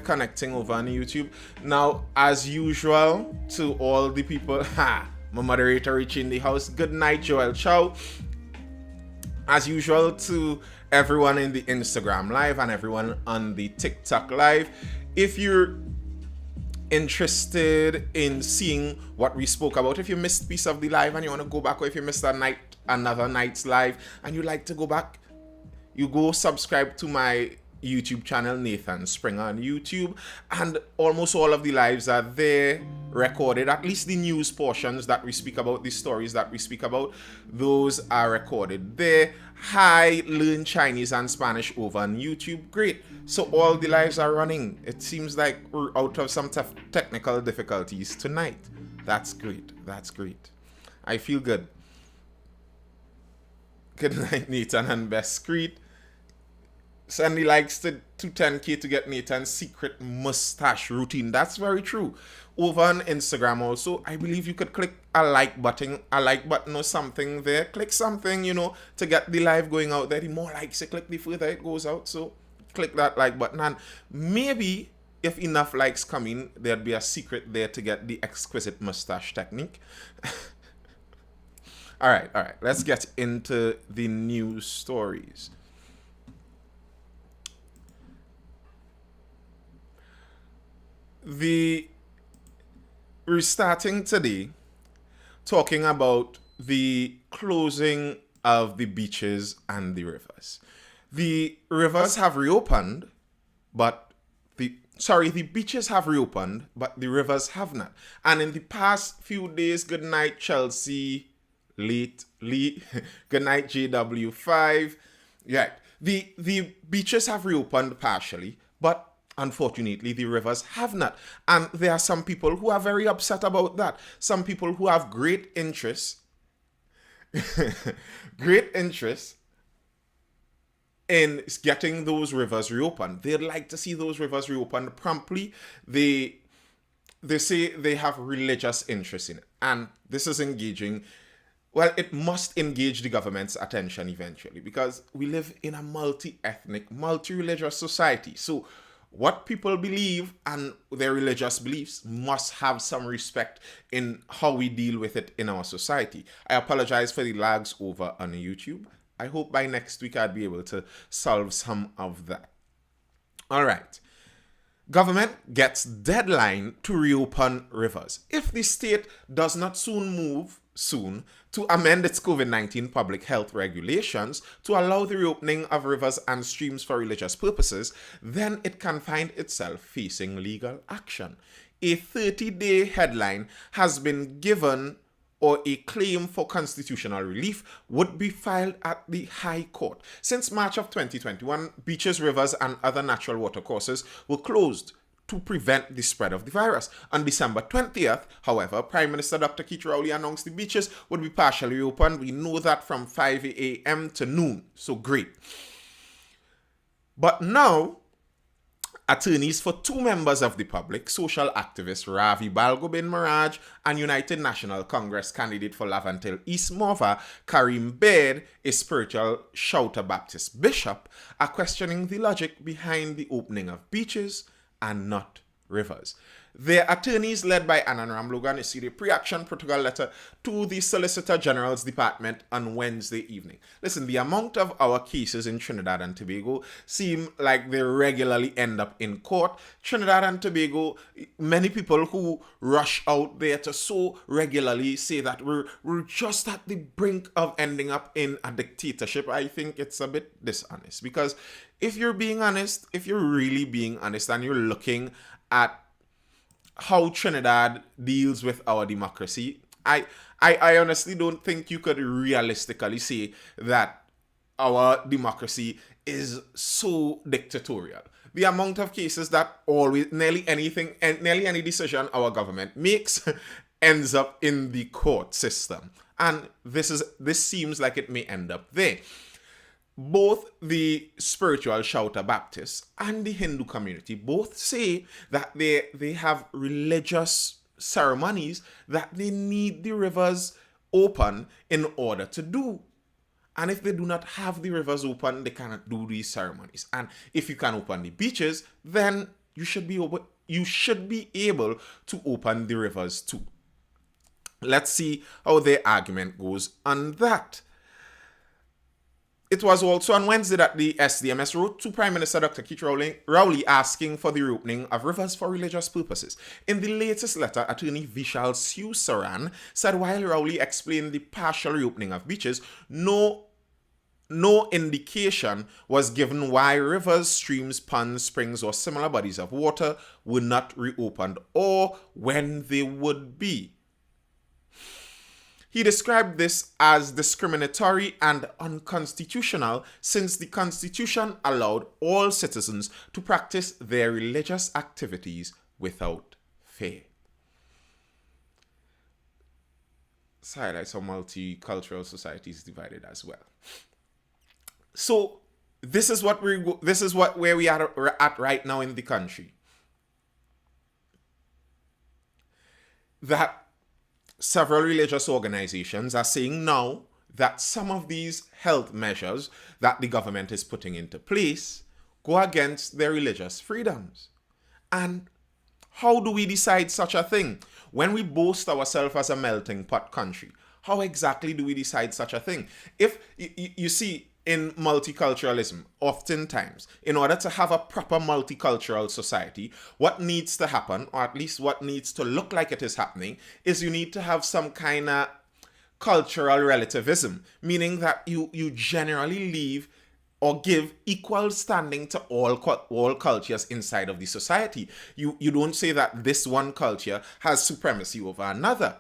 connecting over on YouTube. Now, as usual, to all the people, my moderator Rich in the house. Good night, Joel. Ciao. As usual, to everyone in the Instagram live and everyone on the TikTok live. If you're interested in seeing what we spoke about, if you missed piece of the live and you want to go back, or if you missed another night's live and you like to go back, you go subscribe to my YouTube channel, Nathan Springer on YouTube, and almost all of the lives are there recorded. At least the news portions that we speak about, the stories that we speak about, those are recorded there. Hi, learn Chinese and Spanish over on YouTube. Great. So all the lives are running. It seems like we're out of some technical difficulties tonight. That's great. That's great. I feel good. Good night, Nathan and Best Creed. Sandy likes to 10K to get Nathan's secret mustache routine. That's very true. Over on Instagram also, I believe you could click a like button or something there. Click something, to get the live going out there. The more likes you click, the further it goes out. So click that like button, and maybe if enough likes come in, there'd be a secret there to get the exquisite mustache technique. All right. Let's get into the news stories. We're starting today talking about the closing of the beaches and the rivers. The rivers have reopened, but the beaches have reopened, but the rivers have not. And in the past few days, good night Chelsea, late Lee, good night JW5. Yeah, the beaches have reopened partially, but unfortunately, the rivers have not. And there are some people who are very upset about that. Some people who have great interest in getting those rivers reopened. They'd like to see those rivers reopened promptly. They say they have religious interest in it. And this is engaging. Well, it must engage the government's attention eventually, because we live in a multi-ethnic, multi-religious society. So what people believe and their religious beliefs must have some respect in how we deal with it in our society. I apologize for the lags over on YouTube. I hope by next week I'd be able to solve some of that. All right. Government gets deadline to reopen rivers. If the state does not move soon to amend its COVID-19 public health regulations to allow the reopening of rivers and streams for religious purposes, then it can find itself facing legal action. A 30-day headline has been given, or a claim for constitutional relief would be filed at the High Court. Since March of 2021, beaches, rivers, and other natural watercourses were closed to prevent the spread of the virus. On December 20th, however, Prime Minister Dr. Keith Rowley announced the beaches would be partially open. We know that from 5 a.m. to noon. So great. But now, attorneys for two members of the public, social activist Ravi Balgobin Maraj and United National Congress candidate for Laventille East Morva, Karim Baird, a spiritual Shouter Baptist bishop, are questioning the logic behind the opening of beaches and not rivers. Their attorneys, led by Anand Ramlogan, issued a pre-action protocol letter to the Solicitor General's Department on Wednesday evening. Listen, the amount of our cases in Trinidad and Tobago seem like they regularly end up in court. Trinidad and Tobago, many people who rush out there to so regularly say that we're just at the brink of ending up in a dictatorship. I think it's a bit dishonest, because if you're really being honest and you're looking at how Trinidad deals with our democracy, I honestly don't think you could realistically say that our democracy is so dictatorial. The amount of cases that nearly any decision our government makes ends up in the court system. And this seems like it may end up there. Both the spiritual Shouter Baptists and the Hindu community both say that they have religious ceremonies that they need the rivers open in order to do. And if they do not have the rivers open, they cannot do these ceremonies. And if you can open the beaches, then you should be able to open the rivers too. Let's see how their argument goes on that. It was also on Wednesday that the SDMS wrote to Prime Minister Dr. Keith Rowley asking for the reopening of rivers for religious purposes. In the latest letter, attorney Vishal Siusaran said while Rowley explained the partial reopening of beaches, no indication was given why rivers, streams, ponds, springs, or similar bodies of water were not reopened or when they would be. He described this as discriminatory and unconstitutional since the Constitution allowed all citizens to practice their religious activities without fear. This highlights how multicultural society is divided as well. So this is where we are at right now in the country. That several religious organizations are saying now that some of these health measures that the government is putting into place go against their religious freedoms. And how do we decide such a thing? When we boast ourselves as a melting pot country, how exactly do we decide such a thing? If you see, in multiculturalism, oftentimes, in order to have a proper multicultural society, what needs to happen, or at least what needs to look like it is happening, is you need to have some kind of cultural relativism, meaning that you generally leave or give equal standing to all cultures inside of the society. You don't say that this one culture has supremacy over another.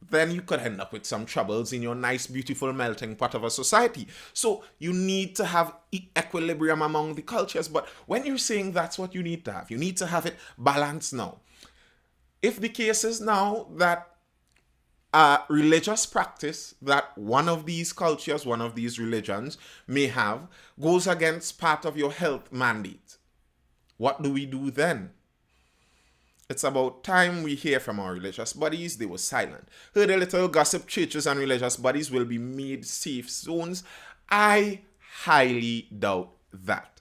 Then you could end up with some troubles in your nice, beautiful melting pot of a society. So you need to have equilibrium among the cultures. But when you're saying that's what you need to have it balanced now. If the case is now that a religious practice that one of these cultures, one of these religions may have, goes against part of your health mandate, what do we do then? It's about time we hear from our religious bodies. They were silent. Heard a little gossip, churches and religious bodies will be made safe zones. I highly doubt that.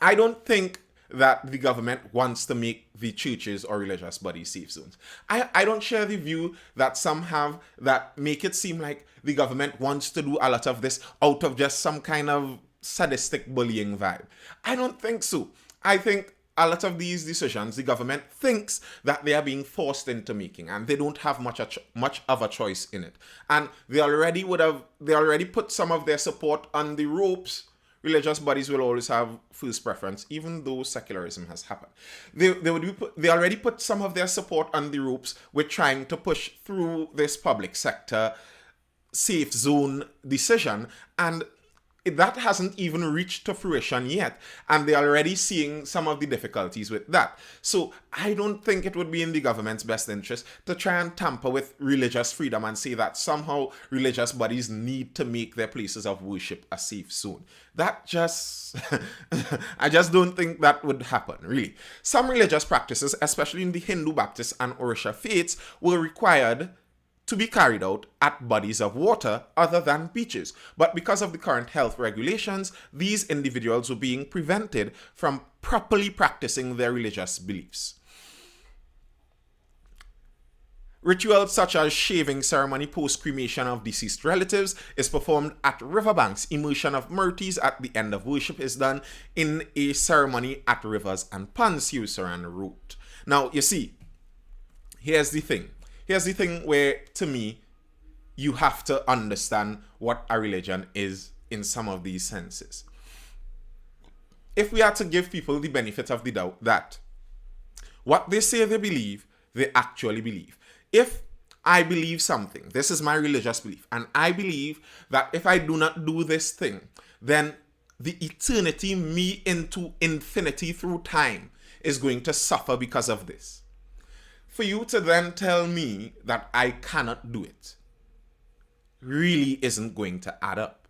I don't think that the government wants to make the churches or religious bodies safe zones. I don't share the view that some have that make it seem like the government wants to do a lot of this out of just some kind of sadistic bullying vibe. I don't think so. I think a lot of these decisions, the government thinks that they are being forced into making, and they don't have much of a choice in it. And they already put some of their support on the ropes. Religious bodies will always have first preference, even though secularism has happened. They already put some of their support on the ropes with trying to push through this public sector safe zone decision, and that hasn't even reached to fruition yet, and they're already seeing some of the difficulties with that. So I don't think it would be in the government's best interest to try and tamper with religious freedom and say that somehow religious bodies need to make their places of worship a safe zone. That just, I just don't think that would happen, really. Some religious practices, especially in the Hindu, Baptist, and Orisha faiths, were required to be carried out at bodies of water other than beaches. But because of the current health regulations, these individuals were being prevented from properly practicing their religious beliefs. Rituals such as shaving ceremony post-cremation of deceased relatives is performed at riverbanks. Immersion of murtis at the end of worship is done in a ceremony at rivers and ponds, Usaran wrote. Now, you see, here's the thing where, to me, you have to understand what a religion is in some of these senses. If we are to give people the benefit of the doubt that what they say they believe, they actually believe. If I believe something, this is my religious belief, and I believe that if I do not do this thing, then the eternity, me into infinity through time, is going to suffer because of this. For you to then tell me that I cannot do it really isn't going to add up.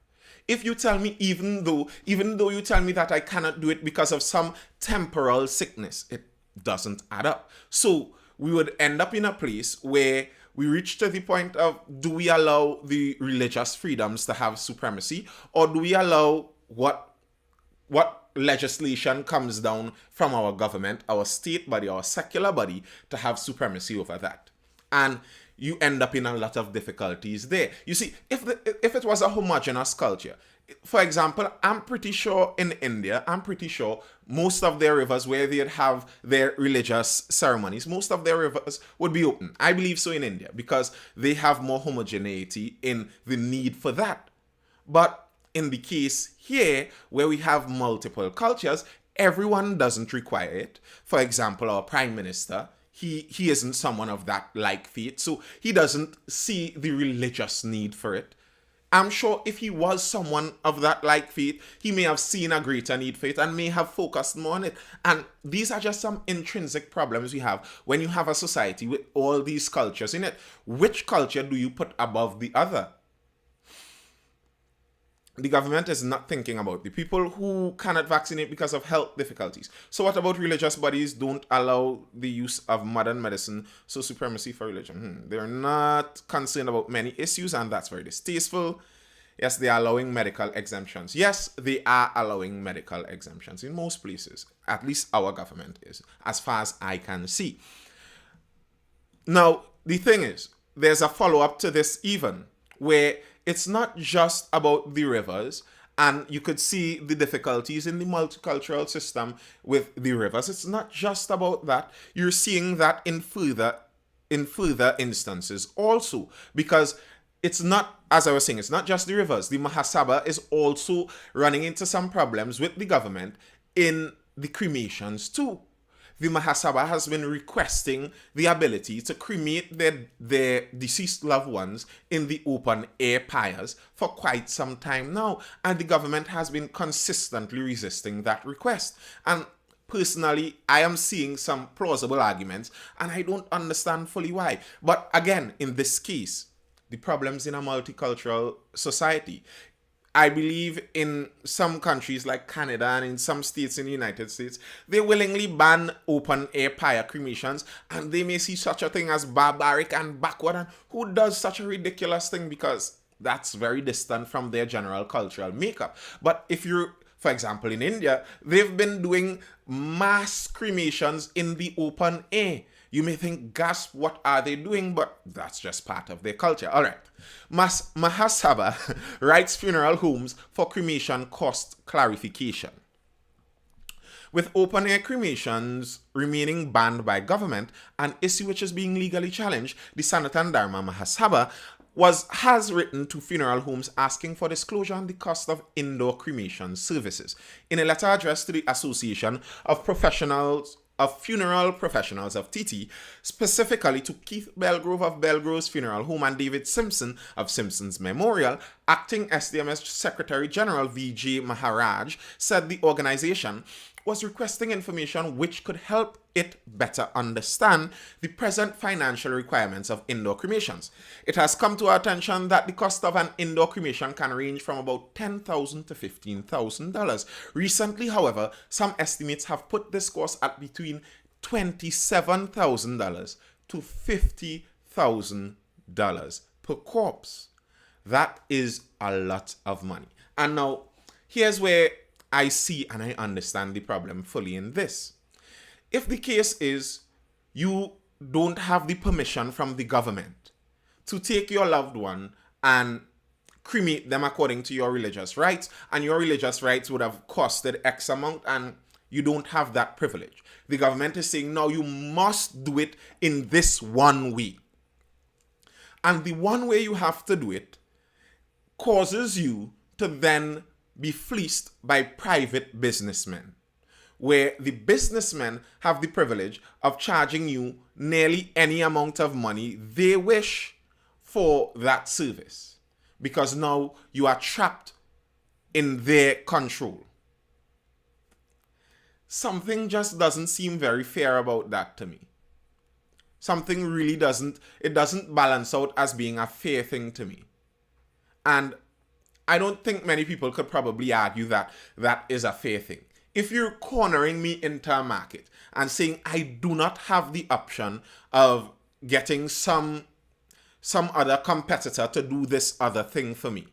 If you tell me, even though you tell me that I cannot do it because of some temporal sickness, it doesn't add up. So we would end up in a place where we reach to the point of, do we allow the religious freedoms to have supremacy, or do we allow what what legislation comes down from our government, our state body, our secular body, to have supremacy over that. And you end up in a lot of difficulties there. You see, if it was a homogeneous culture, for example, I'm pretty sure in India, I'm pretty sure most of their rivers where they'd have their religious ceremonies, most of their rivers would be open. I believe so in India because they have more homogeneity in the need for that. But in the case here, where we have multiple cultures, everyone doesn't require it. For example, our prime minister, he isn't someone of that like faith, so he doesn't see the religious need for it. I'm sure if he was someone of that like faith, he may have seen a greater need for it and may have focused more on it. And these are just some intrinsic problems we have when you have a society with all these cultures in it. Which culture do you put above the other? The government is not thinking about the people who cannot vaccinate because of health difficulties. So what about religious bodies don't allow the use of modern medicine, so supremacy for religion? They're not concerned about many issues, and that's very distasteful. Yes, they are allowing medical exemptions. Yes, they are allowing medical exemptions in most places. At least our government is, as far as I can see. Now, the thing is, there's a follow-up to this even, where it's not just about the rivers, and you could see the difficulties in the multicultural system with the rivers. It's not just about that. You're seeing that in further instances also, because it's not, as I was saying, it's not just the rivers. The Mahasabha is also running into some problems with the government in the cremations too. The Mahasabha has been requesting the ability to cremate their deceased loved ones in the open air pyres for quite some time now, and the government has been consistently resisting that request. And personally, I am seeing some plausible arguments, and I don't understand fully why. But again, in this case, the problems in a multicultural society. I believe in some countries like Canada and in some states in the United States, they willingly ban open air pyre cremations, and they may see such a thing as barbaric and backward. And who does such a ridiculous thing? Because that's very distant from their general cultural makeup. But if you're, for example, in India, they've been doing mass cremations in the open air. You may think, gasp, what are they doing? But that's just part of their culture. All right. Mahasabha writes funeral homes for cremation cost clarification. With open-air cremations remaining banned by government, an issue which is being legally challenged, the Sanatan Dharma Mahasabha has written to funeral homes asking for disclosure on the cost of indoor cremation services. In a letter addressed to the Association of Funeral Professionals of TT, specifically to Keith Belgrove of Belgrove's Funeral Home and David Simpson of Simpson's Memorial, acting SDMS Secretary General V.J. Maharaj said the organization was requesting information which could help it better understand the present financial requirements of indoor cremations. It has come to our attention that the cost of an indoor cremation can range from about $10,000 to $15,000. Recently, however, some estimates have put this cost at between $27,000 to $50,000 per corpse. That is a lot of money. And now, here's where I see and I understand the problem fully in this. If the case is you don't have the permission from the government to take your loved one and cremate them according to your religious rites, and your religious rites would have costed X amount, and you don't have that privilege. The government is saying, no, you must do it in this one way. And the one way you have to do it causes you to then be fleeced by private businessmen, where the businessmen have the privilege of charging you nearly any amount of money they wish for that service, because now you are trapped in their control. Something just doesn't seem very fair about that to me. Something really doesn't balance out as being a fair thing to me. And I don't think many people could probably argue that that is a fair thing. If you're cornering me into a market and saying I do not have the option of getting some other competitor to do this other thing for me,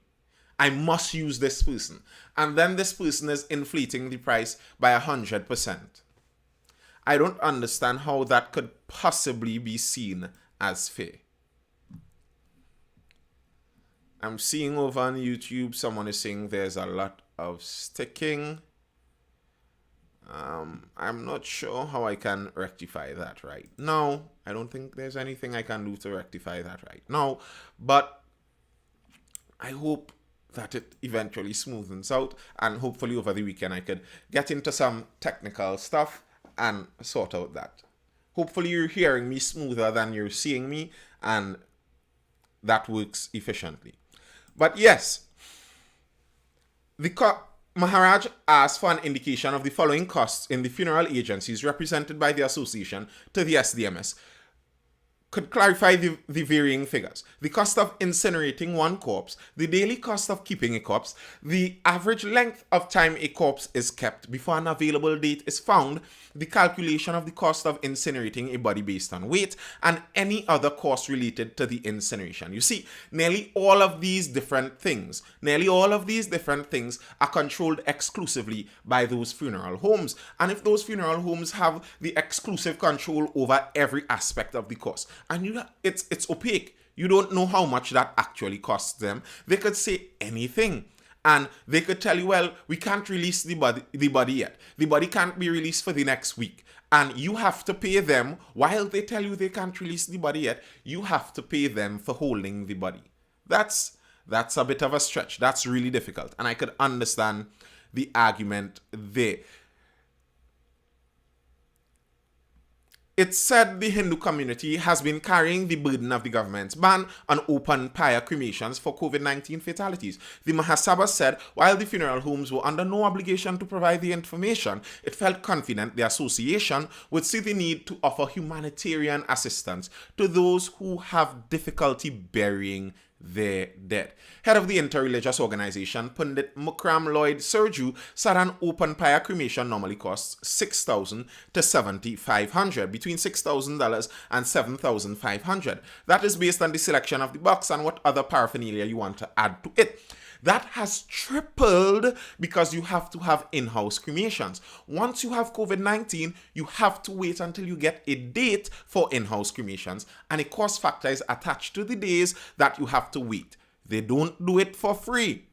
I must use this person, and then this person is inflating the price by 100%. I don't understand how that could possibly be seen as fair. I'm seeing over on YouTube, someone is saying there's a lot of sticking. I'm not sure how I can rectify that right now. I don't think there's anything I can do to rectify that right now, but I hope that it eventually smoothens out, and hopefully over the weekend I could get into some technical stuff and sort out that. Hopefully you're hearing me smoother than you're seeing me, and that works efficiently. But yes, Maharaj asked for an indication of the following costs in the funeral agencies represented by the association to the SDMS. Could clarify the varying figures. The cost of incinerating one corpse, the daily cost of keeping a corpse, the average length of time a corpse is kept before an available date is found, the calculation of the cost of incinerating a body based on weight, and any other cost related to the incineration. You see, nearly all of these different things are controlled exclusively by those funeral homes. And if those funeral homes have the exclusive control over every aspect of the cost, and it's opaque. You don't know how much that actually costs them. They could say anything, and they could tell you, well, we can't release the body yet. The body can't be released for the next week, and you have to pay them. While they tell you they can't release the body yet, you have to pay them for holding the body. That's a bit of a stretch. That's really difficult, and I could understand the argument there. It's said the Hindu community has been carrying the burden of the government's ban on open pyre cremations for COVID-19 fatalities. The Mahasabha said while the funeral homes were under no obligation to provide the information, it felt confident the association would see the need to offer humanitarian assistance to those who have difficulty burying their dead. Head of the interreligious organization, Pundit Mukram Lloyd Serju, said an open pyre cremation normally costs $6,000 to $7,500, between $6,000 and $7,500. That is based on the selection of the box and what other paraphernalia you want to add to it. That has tripled because you have to have in-house cremations. Once you have COVID-19, you have to wait until you get a date for in-house cremations, and a cost factor is attached to the days that you have to wait. They don't do it for free.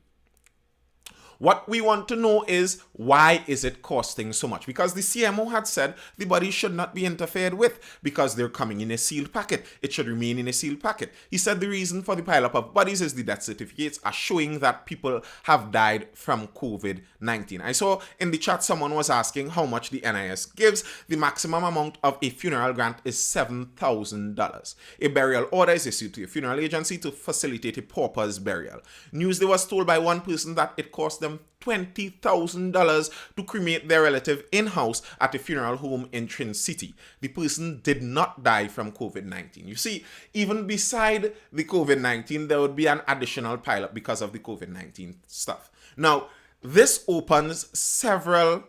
What we want to know is, why is it costing so much? Because the CMO had said the bodies should not be interfered with because they're coming in a sealed packet. It should remain in a sealed packet. He said the reason for the pileup of bodies is the death certificates are showing that people have died from COVID-19. I saw in the chat someone was asking how much the NIS gives. The maximum amount of a funeral grant is $7,000. A burial order is issued to a funeral agency to facilitate a pauper's burial. Newsday was told by one person that it cost them $20,000 to cremate their relative in-house at a funeral home in Trin City. The person did not die from COVID-19. You see, even beside the COVID-19, there would be an additional pileup because of the COVID-19 stuff. Now, this opens several...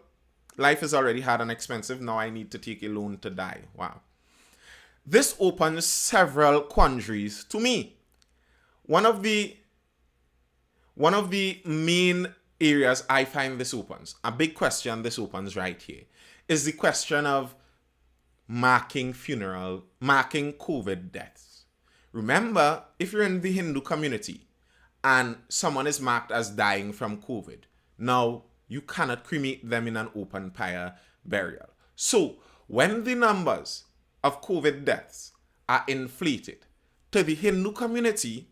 Life is already hard and expensive. Now I need to take a loan to die. Wow. This opens several quandaries to me. One of the main areas I find this opens, a big question this opens right here, is the question of marking COVID deaths. Remember, if you're in the Hindu community and someone is marked as dying from COVID, now you cannot cremate them in an open pyre burial. So when the numbers of COVID deaths are inflated to the Hindu community,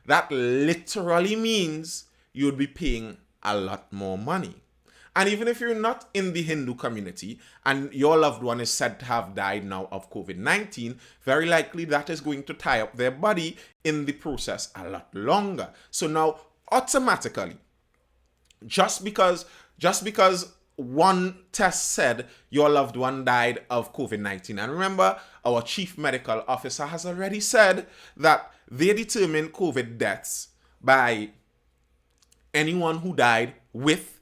that literally means you would be paying a lot more money. And even if you're not in the Hindu community and your loved one is said to have died now of COVID-19, very likely that is going to tie up their body in the process a lot longer. So now automatically, just because one test said your loved one died of COVID-19, and remember, our chief medical officer has already said that they determine COVID deaths by anyone who died with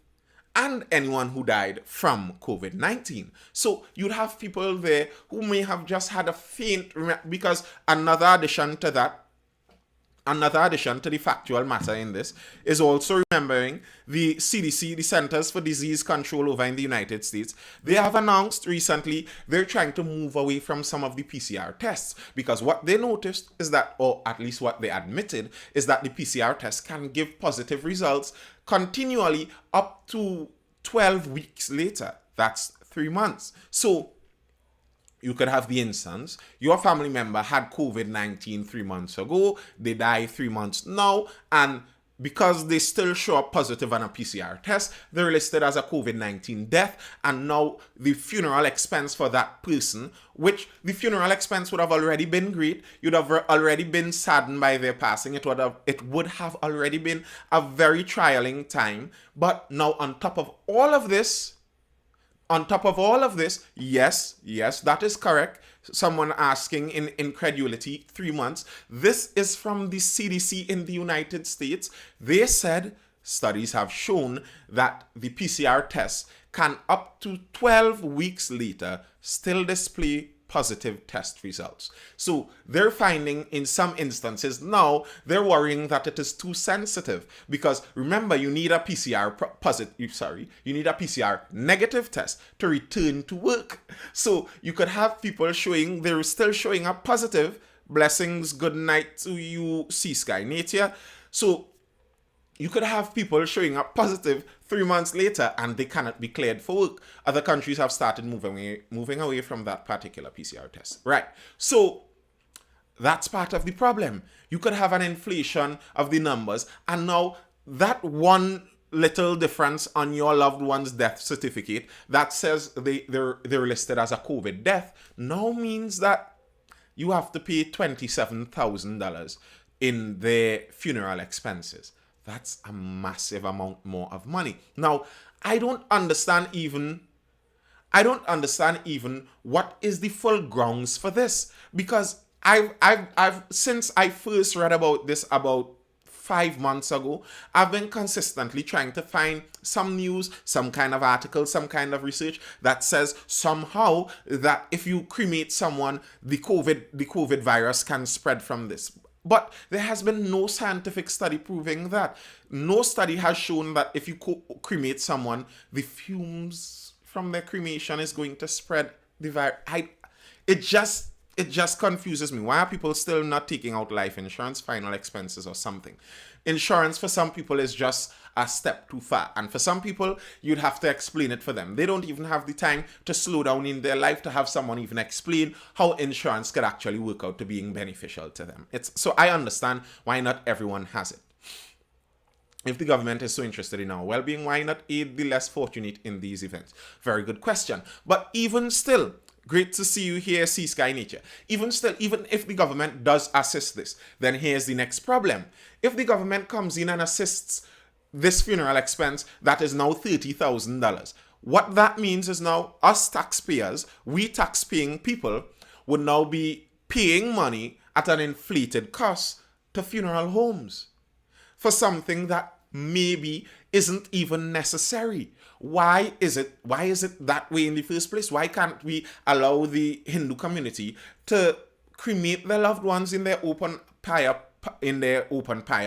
and anyone who died from COVID-19. So you'd have people there who may have just had a faint, because another addition to that Another addition to the factual matter in this is also remembering the CDC, the Centers for Disease Control over in the United States. They have announced recently they're trying to move away from some of the PCR tests because what they noticed is that, or at least what they admitted, is that the PCR test can give positive results continually up to 12 weeks later. That's 3 months. So you could have the instance, your family member had COVID-19 3 months ago, they die 3 months now, and because they still show up positive on a PCR test, they're listed as a COVID-19 death, and now the funeral expense for that person, which the funeral expense would have already been great, you'd have already been saddened by their passing, it would have already been a very trying time, but now on top of all of this, yes, that is correct. Someone asking in incredulity, 3 months. This is from the CDC in the United States. They said studies have shown that the PCR test can up to 12 weeks later still display positive test results. So they're finding in some instances now, they're worrying that it is too sensitive because remember, you need a PCR you need a PCR negative test to return to work. So you could have people they're still showing up positive. Blessings, good night to you, Sea Sky Nature. So you could have people showing up positive 3 months later and they cannot be cleared for work. Other countries have started moving away from that particular PCR test. Right. So that's part of the problem. You could have an inflation of the numbers, and now that one little difference on your loved one's death certificate that says they're listed as a COVID death now means that you have to pay $27,000 in their funeral expenses. That's a massive amount more of money. Now, I don't understand even what is the full grounds for this, because I've since I first read about this about 5 months ago, I've been consistently trying to find some news, some kind of article, some kind of research that says somehow that if you cremate someone, the COVID virus can spread from this. But there has been no scientific study proving that. No study has shown that if you cremate someone, the fumes from their cremation is going to spread the virus. It just confuses me. Why are people still not taking out life insurance, final expenses, or something? Insurance for some people is just a step too far. And for some people, you'd have to explain it for them. They don't even have the time to slow down in their life to have someone even explain how insurance could actually work out to being beneficial to them. So I understand why not everyone has it. If the government is so interested in our well-being, why not aid the less fortunate in these events? Very good question. But even still, great to see you here, Sea Sky Nature. Even if the government does assist this, then here's the next problem. If the government comes in and assists this funeral expense that is now $30,000, what that means is now us taxpayers, we tax-paying people, would now be paying money at an inflated cost to funeral homes for something that maybe isn't even necessary. Why is it that way in the first place? Why can't we allow the Hindu community to cremate their loved ones in their open pyre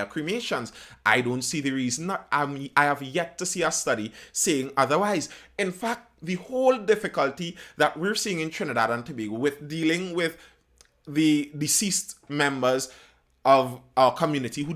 cremations? I don't see the reason. I have yet to see a study saying otherwise. In fact, the whole difficulty that we're seeing in Trinidad and Tobago with dealing with the deceased members of our community who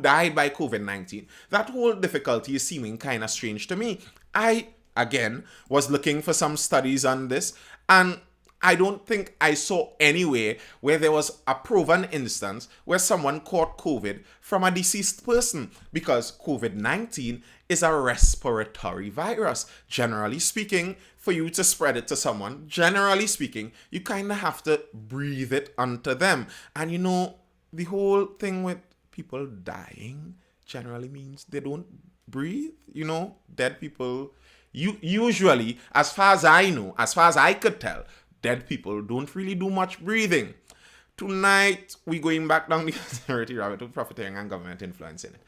died by COVID-19, that whole difficulty is seeming kind of strange to me. I, again, was looking for some studies on this, and I don't think I saw anywhere where there was a proven instance where someone caught COVID from a deceased person, because COVID-19 is a respiratory virus. Generally speaking, for you to spread it to someone, generally speaking, you kind of have to breathe it onto them. And you know, the whole thing with people dying generally means they don't breathe. You know, dead people, usually, as far as I know, as far as I could tell, dead people don't really do much breathing. Tonight, we're going back down the authority rabbit hole, profiteering and government influencing it.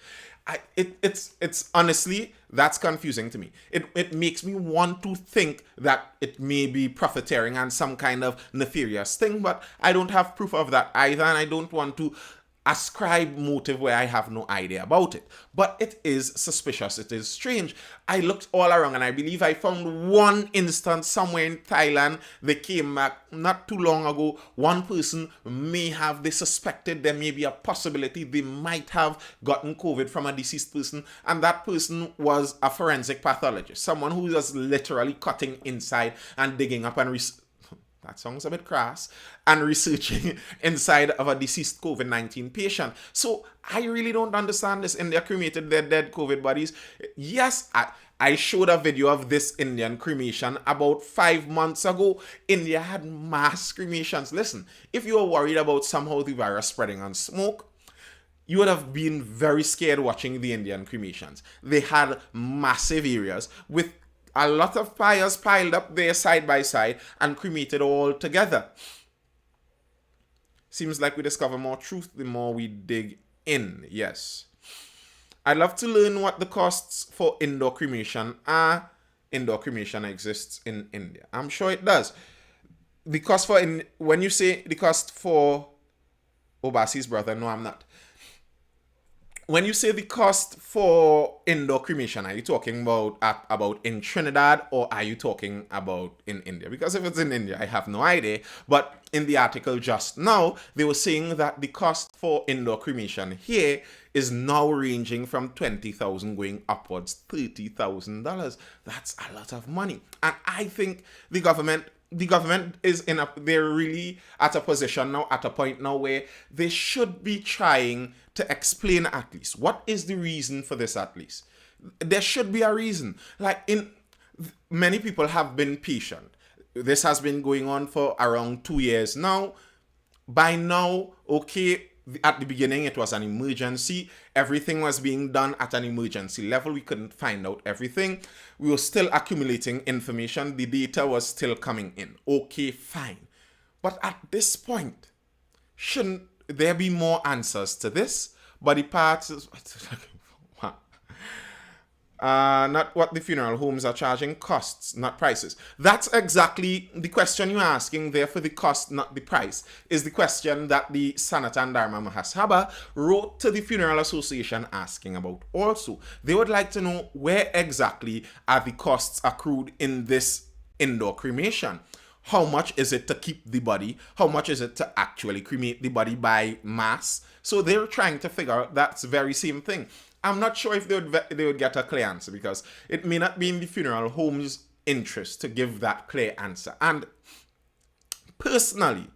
It's honestly, that's confusing to me. It makes me want to think that it may be profiteering and some kind of nefarious thing, but I don't have proof of that either, and I don't want to ascribe motive where I have no idea about it. But it is suspicious. It is strange. I looked all around and I believe I found one instance somewhere in Thailand. They came back not too long ago. One person they suspected there may be a possibility they might have gotten COVID from a deceased person. And that person was a forensic pathologist. Someone who was literally cutting inside and digging up and that sounds a bit crass, and researching inside of a deceased COVID-19 patient. So I really don't understand this. India cremated their dead COVID bodies. Yes, I showed a video of this Indian cremation about 5 months ago. India had mass cremations. Listen, if you were worried about somehow the virus spreading on smoke, you would have been very scared watching the Indian cremations. They had massive areas with a lot of pyres piled up there side by side and cremated all together. Seems like we discover more truth the more we dig in. Yes. I'd love to learn what the costs for indoor cremation are. Indoor cremation exists in India. I'm sure it does. The cost for when you say the cost for Obasi's brother, no, I'm not. When you say the cost for indoor cremation, are you talking about in Trinidad or are you talking about in India? Because if it's in India, I have no idea. But in the article just now, they were saying that the cost for indoor cremation here is now ranging from $20,000 going upwards $30,000. That's a lot of money. And I think the government is they're really at a position now, at a point now where they should be trying to explain at least what is the reason for this. At least there should be a reason. Many people have been patient. This has been going on for around 2 years now. By now, okay, at the beginning it was an emergency. Everything was being done at an emergency level. We couldn't find out everything. We were still accumulating information. The data was still coming in. Okay, fine. But at this point, shouldn't there be more answers to this? Body parts is not what the funeral homes are charging, costs, not prices. That's exactly the question you're asking there for the cost, not the price, is the question that the Sanatan Dharma Mahasabha wrote to the Funeral Association asking about also. They would like to know where exactly are the costs accrued in this indoor cremation. How much is it to keep the body? How much is it to actually cremate the body by mass? So they're trying to figure out that very same thing. I'm not sure if they would get a clear answer because it may not be in the funeral home's interest to give that clear answer. And personally,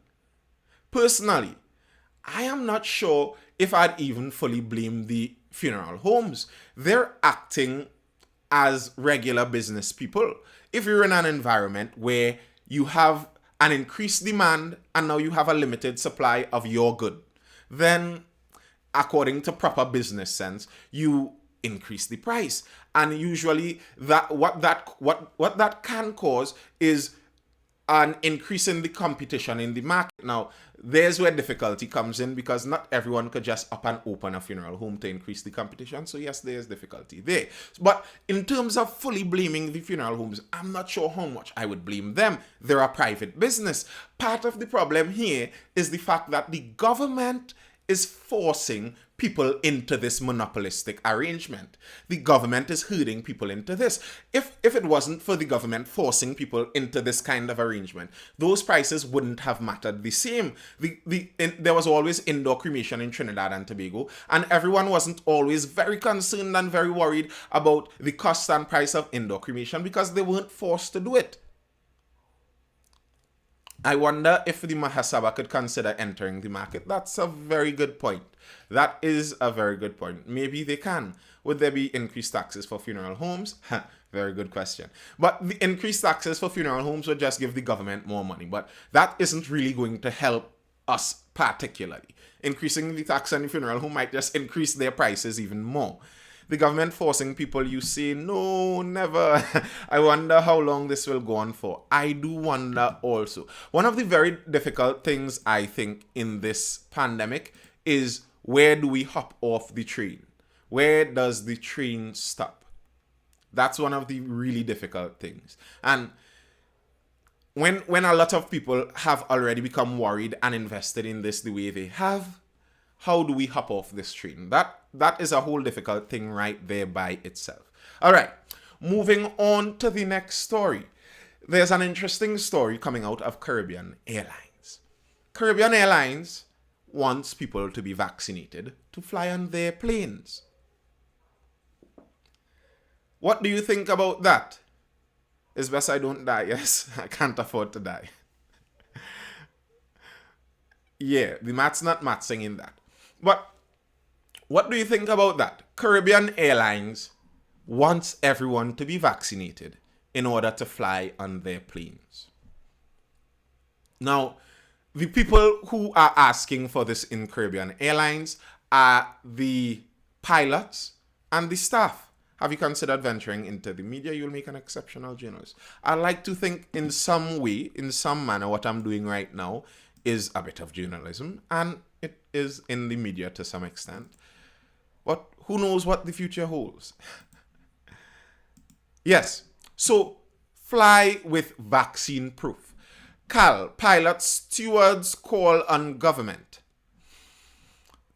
I am not sure if I'd even fully blame the funeral homes. They're acting as regular business people. If you're in an environment where you have an increased demand and now you have a limited supply of your good, then according to proper business sense, you increase the price. And usually what that can cause is an increase in the competition in the market. Now, there's where difficulty comes in because not everyone could just up and open a funeral home to increase the competition. So yes, there's difficulty there. But in terms of fully blaming the funeral homes, I'm not sure how much I would blame them. They're a private business. Part of the problem here is the fact that the government is forcing people into this monopolistic arrangement. The government is herding people into this. If it wasn't for the government forcing people into this kind of arrangement, those prices wouldn't have mattered the same. There was always indoor cremation in Trinidad and Tobago, and everyone wasn't always very concerned and very worried about the cost and price of indoor cremation because they weren't forced to do it. I wonder if the Mahasabha could consider entering the market. That's a very good point. That is a very good point. Maybe they can. Would there be increased taxes for funeral homes? Very good question. But the increased taxes for funeral homes would just give the government more money. But that isn't really going to help us particularly. Increasing the tax on the funeral home might just increase their prices even more. The government forcing people, you say, no, never. I wonder how long this will go on for. I do wonder also. One of the very difficult things, I think, in this pandemic is where do we hop off the train? Where does the train stop? That's one of the really difficult things. And when a lot of people have already become worried and invested in this the way they have, how do we hop off this train? That is a whole difficult thing right there by itself. All right, moving on to the next story. There's an interesting story coming out of Caribbean Airlines. Caribbean Airlines wants people to be vaccinated to fly on their planes. What do you think about that? It's best I don't die, yes? I can't afford to die. Yeah, the math's not mathsing in that. But what do you think about that? Caribbean Airlines wants everyone to be vaccinated in order to fly on their planes. Now, the people who are asking for this in Caribbean Airlines are the pilots and the staff. Have you considered venturing into the media? You'll make an exceptional journalist. I like to think in some way, in some manner, what I'm doing right now is a bit of journalism, and it is in the media to some extent. But who knows what the future holds? Yes, so fly with vaccine proof. Cal, pilots, stewards call on government.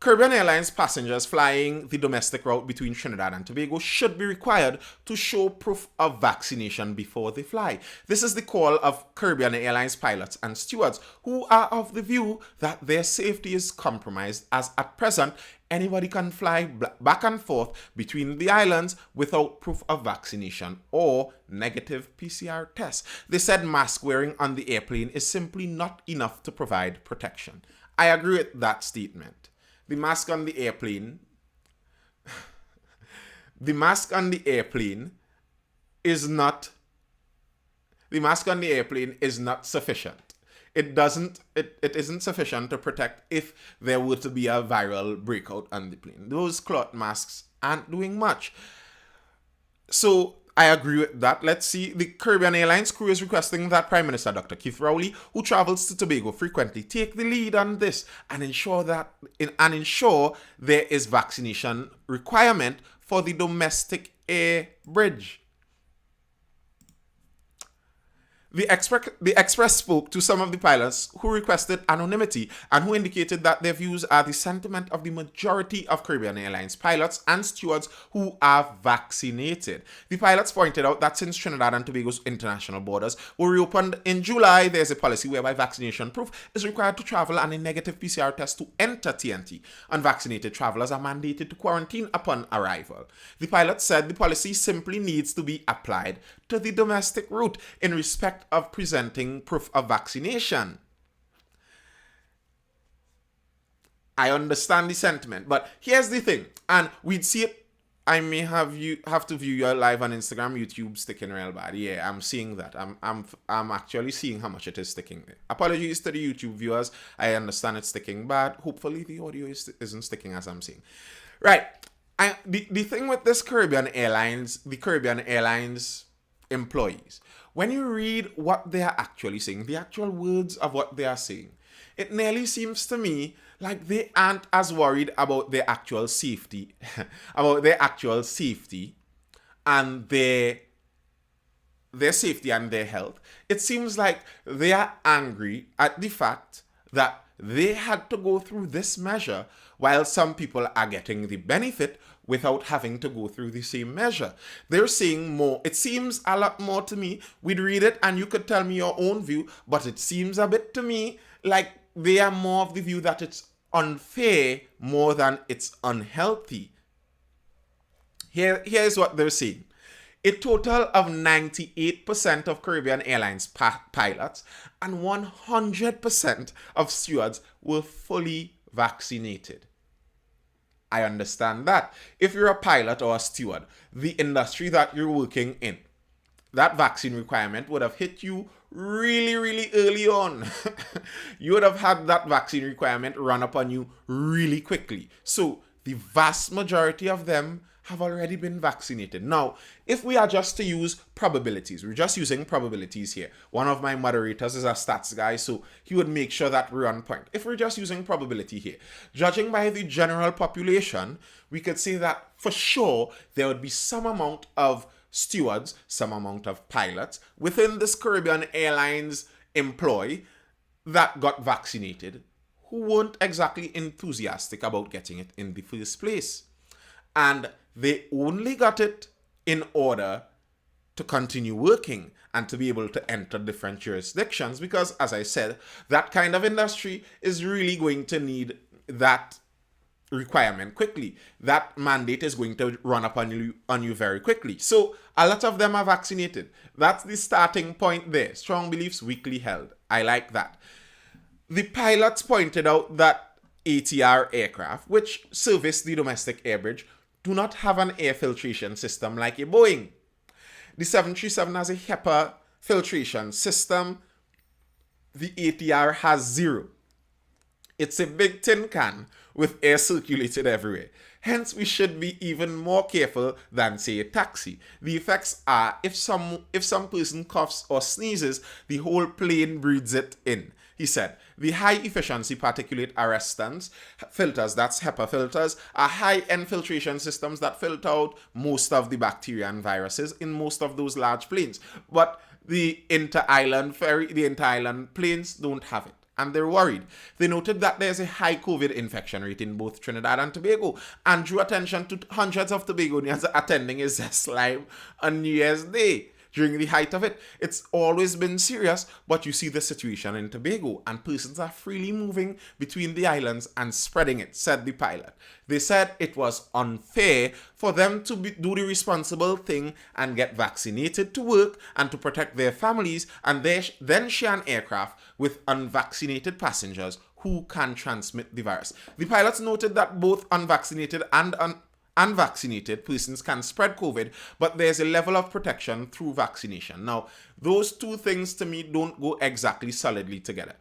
Caribbean Airlines passengers flying the domestic route between Trinidad and Tobago should be required to show proof of vaccination before they fly. This is the call of Caribbean Airlines pilots and stewards who are of the view that their safety is compromised, as at present anybody can fly back and forth between the islands without proof of vaccination or negative PCR tests. They said mask wearing on the airplane is simply not enough to provide protection. I agree with that statement. The mask on the airplane is not sufficient. It isn't sufficient to protect if there were to be a viral breakout on the plane. Those cloth masks aren't doing much. So I agree with that. Let's see. The Caribbean Airlines crew is requesting that Prime Minister Dr. Keith Rowley, who travels to Tobago frequently, take the lead on this and ensure there is vaccination requirement for the domestic air bridge. The Express spoke to some of the pilots who requested anonymity and who indicated that their views are the sentiment of the majority of Caribbean Airlines pilots and stewards who are vaccinated. The pilots pointed out that since Trinidad and Tobago's international borders were reopened in July, there's a policy whereby vaccination proof is required to travel and a negative PCR test to enter TNT. Unvaccinated travelers are mandated to quarantine upon arrival. The pilots said the policy simply needs to be applied to the domestic route in respect of presenting proof of vaccination. I understand the sentiment, but here's the thing, and we'd see it. I may have to view your live on Instagram, YouTube sticking real bad. Yeah, I'm seeing that. I'm actually seeing how much it is sticking there. Apologies to the YouTube viewers. I understand it's sticking bad. Hopefully the audio isn't sticking as I'm seeing. Right. The thing with this Caribbean Airlines employees, when you read what they are actually saying, the actual words of what they are saying, it nearly seems to me like they aren't as worried about their actual safety, and their safety and their health. It seems like they are angry at the fact that they had to go through this measure while some people are getting the benefit without having to go through the same measure. They're saying more. It seems a lot more to me. We'd read it and you could tell me your own view, but it seems a bit to me like they are more of the view that it's unfair more than it's unhealthy. Here's what they're saying. A total of 98% of Caribbean Airlines pilots and 100% of stewards were fully vaccinated. I understand that. If you're a pilot or a steward, the industry that you're working in, that vaccine requirement would have hit you really, really early on. You would have had that vaccine requirement run up on you really quickly. So the vast majority of them have already been vaccinated. Now, if we are just to use probabilities, we're just using probabilities here. One of my moderators is a stats guy, so he would make sure that we're on point. If we're just using probability here, judging by the general population, we could say that for sure there would be some amount of stewards, some amount of pilots within this Caribbean Airlines employ that got vaccinated who weren't exactly enthusiastic about getting it in the first place. And they only got it in order to continue working and to be able to enter different jurisdictions, because, as I said, that kind of industry is really going to need that requirement quickly. That mandate is going to run up on you very quickly. So a lot of them are vaccinated. That's the starting point there. Strong beliefs weakly held. I like that. The pilots pointed out that ATR aircraft, which service the domestic air bridge, do not have an air filtration system like a Boeing. The 737 has a HEPA filtration system. The ATR has zero. It's a big tin can with air circulated everywhere. Hence, we should be even more careful than, say, a taxi. The effects are, if some person coughs or sneezes, the whole plane breathes it in. He said, the high-efficiency particulate arrestants filters, that's HEPA filters, are high-end filtration systems that filter out most of the bacteria and viruses in most of those large planes. But the inter-island planes don't have it, and they're worried. They noted that there's a high COVID infection rate in both Trinidad and Tobago, and drew attention to hundreds of Tobagonians attending a Zest Live on New Year's Day. During the height of it, it's always been serious, but you see the situation in Tobago, and persons are freely moving between the islands and spreading it, said the pilot. They said it was unfair for them to do the responsible thing and get vaccinated to work and to protect their families, and then share an aircraft with unvaccinated passengers who can transmit the virus. The pilots noted that both unvaccinated and unvaccinated persons can spread COVID, but there's a level of protection through vaccination. Now, those two things to me don't go exactly solidly together.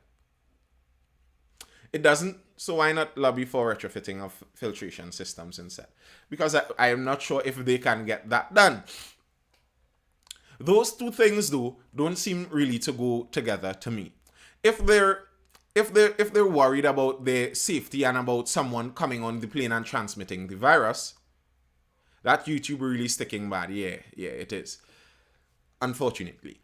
It doesn't, so why not lobby for retrofitting of filtration systems instead? Because I am not sure if they can get that done. Those two things, though, don't seem really to go together to me. If they're worried about their safety and about someone coming on the plane and transmitting the virus, that YouTube really sticking bad. Yeah, it is. Unfortunately.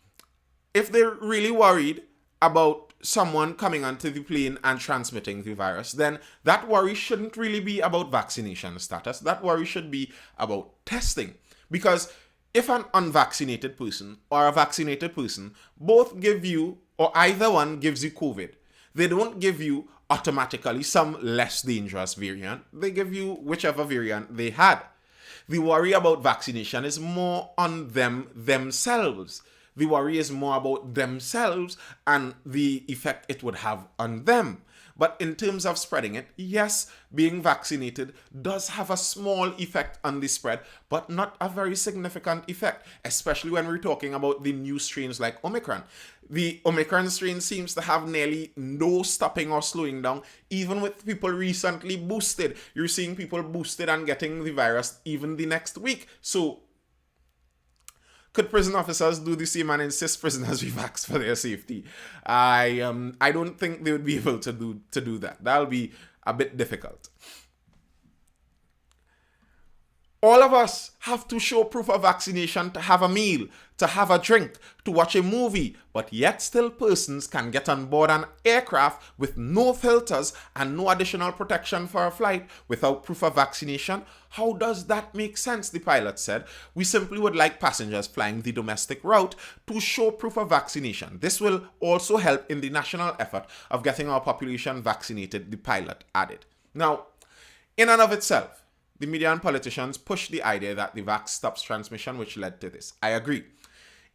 If they're really worried about someone coming onto the plane and transmitting the virus, then that worry shouldn't really be about vaccination status. That worry should be about testing. Because if an unvaccinated person or a vaccinated person both give you, or either one gives you COVID, they don't give you automatically some less dangerous variant. They give you whichever variant they had. The worry about vaccination is more on themselves. The worry is more about themselves and the effect it would have on them. But in terms of spreading it, yes, being vaccinated does have a small effect on the spread, but not a very significant effect, especially when we're talking about the new strains like Omicron. The Omicron strain seems to have nearly no stopping or slowing down, even with people recently boosted. You're seeing people boosted and getting the virus even the next week. So, could prison officers do the same and insist prisoners be vaxxed for their safety? I don't think they would be able to do that. That'll be a bit difficult. All of us have to show proof of vaccination to have a meal, to have a drink, to watch a movie, but yet still persons can get on board an aircraft with no filters and no additional protection for a flight without proof of vaccination. How does that make sense? The pilot said. We simply would like passengers flying the domestic route to show proof of vaccination. This will also help in the national effort of getting our population vaccinated, the pilot added. Now, in and of itself, the media and politicians push the idea that the vax stops transmission, which led to this. I agree.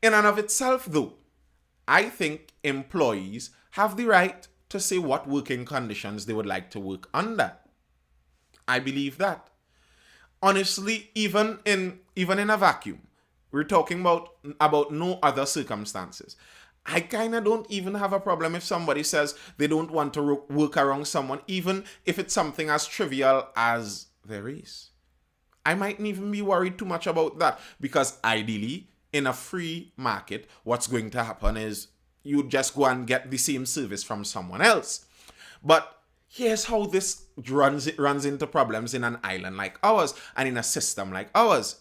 In and of itself, though, I think employees have the right to say what working conditions they would like to work under. I believe that. Honestly, even in a vacuum, we're talking about no other circumstances. I kind of don't even have a problem if somebody says they don't want to work around someone, even if it's something as trivial as their race. I mightn't even be worried too much about that, because ideally, in a free market, what's going to happen is you just go and get the same service from someone else. But here's how this runs into problems in an island like ours and in a system like ours.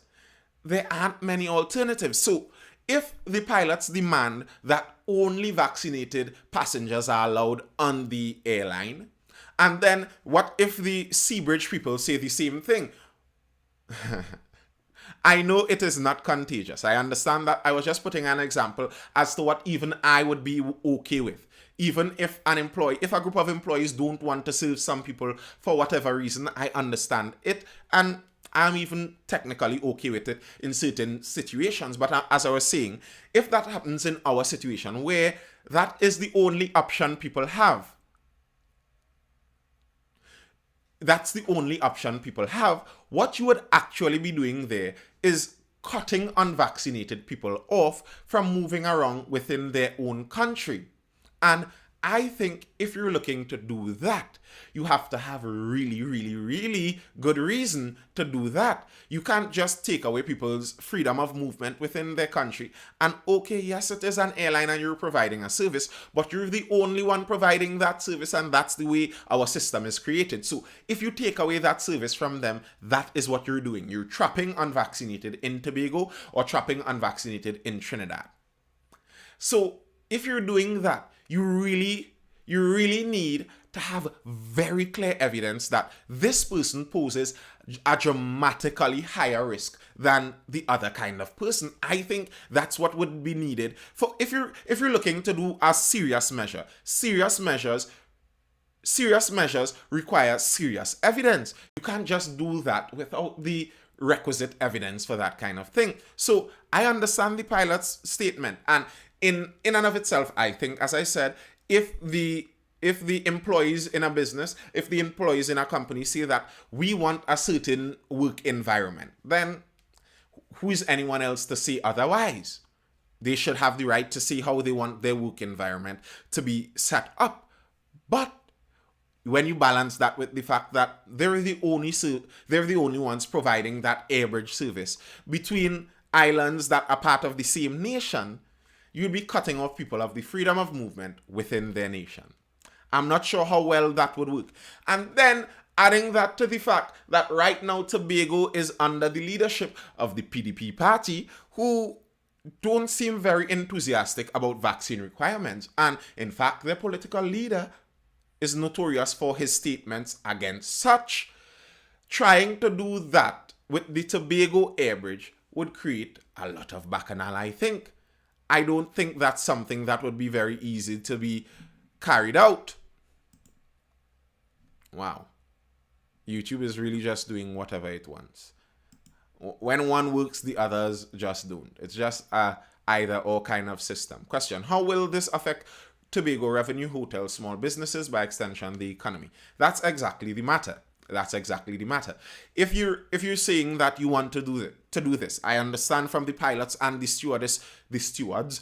There aren't many alternatives. So if the pilots demand that only vaccinated passengers are allowed on the airline, And then what if the Seabridge people say the same thing? I know it is not contagious. I understand that. I was just putting an example as to what even I would be okay with. Even if if a group of employees don't want to serve some people for whatever reason, I understand it. And I'm even technically okay with it in certain situations. But as I was saying, if that happens in our situation where that is the only option people have, that's the only option people have, what you would actually be doing there is cutting unvaccinated people off from moving around within their own country. And I think if you're looking to do that, you have to have a really, really, really good reason to do that. You can't just take away people's freedom of movement within their country. And okay, yes, it is an airline and you're providing a service, but you're the only one providing that service, and that's the way our system is created. So if you take away that service from them, that is what you're doing. You're trapping unvaccinated in Tobago or trapping unvaccinated in Trinidad. So if you're doing that, you really need to have very clear evidence that this person poses a dramatically higher risk than the other kind of person. I think that's what would be needed for if you're looking to do a serious measure. Serious measures require serious evidence. You can't just do that without the requisite evidence for that kind of thing. So I understand the pilot's statement, and in and of itself, I think, as I said, if the employees in a business, if the employees in a company say that we want a certain work environment, then who is anyone else to say otherwise? They should have the right to see how they want their work environment to be set up. But when you balance that with the fact that they're the only ones providing that airbridge service between islands that are part of the same nation, you'd be cutting off people of the freedom of movement within their nation. I'm not sure how well that would work. And then adding that to the fact that right now Tobago is under the leadership of the PDP party, who don't seem very enthusiastic about vaccine requirements. And in fact, their political leader is notorious for his statements against such. Trying to do that with the Tobago airbridge would create a lot of bacchanal, I think. I don't think that's something that would be very easy to be carried out. Wow. YouTube is really just doing whatever it wants. When one works, the others just don't. It's just a either or kind of system. Question: how will this affect Tobago revenue, hotels, small businesses, by extension, the economy? That's exactly the matter. If you're saying that you want to do this, I understand from the pilots and the stewards'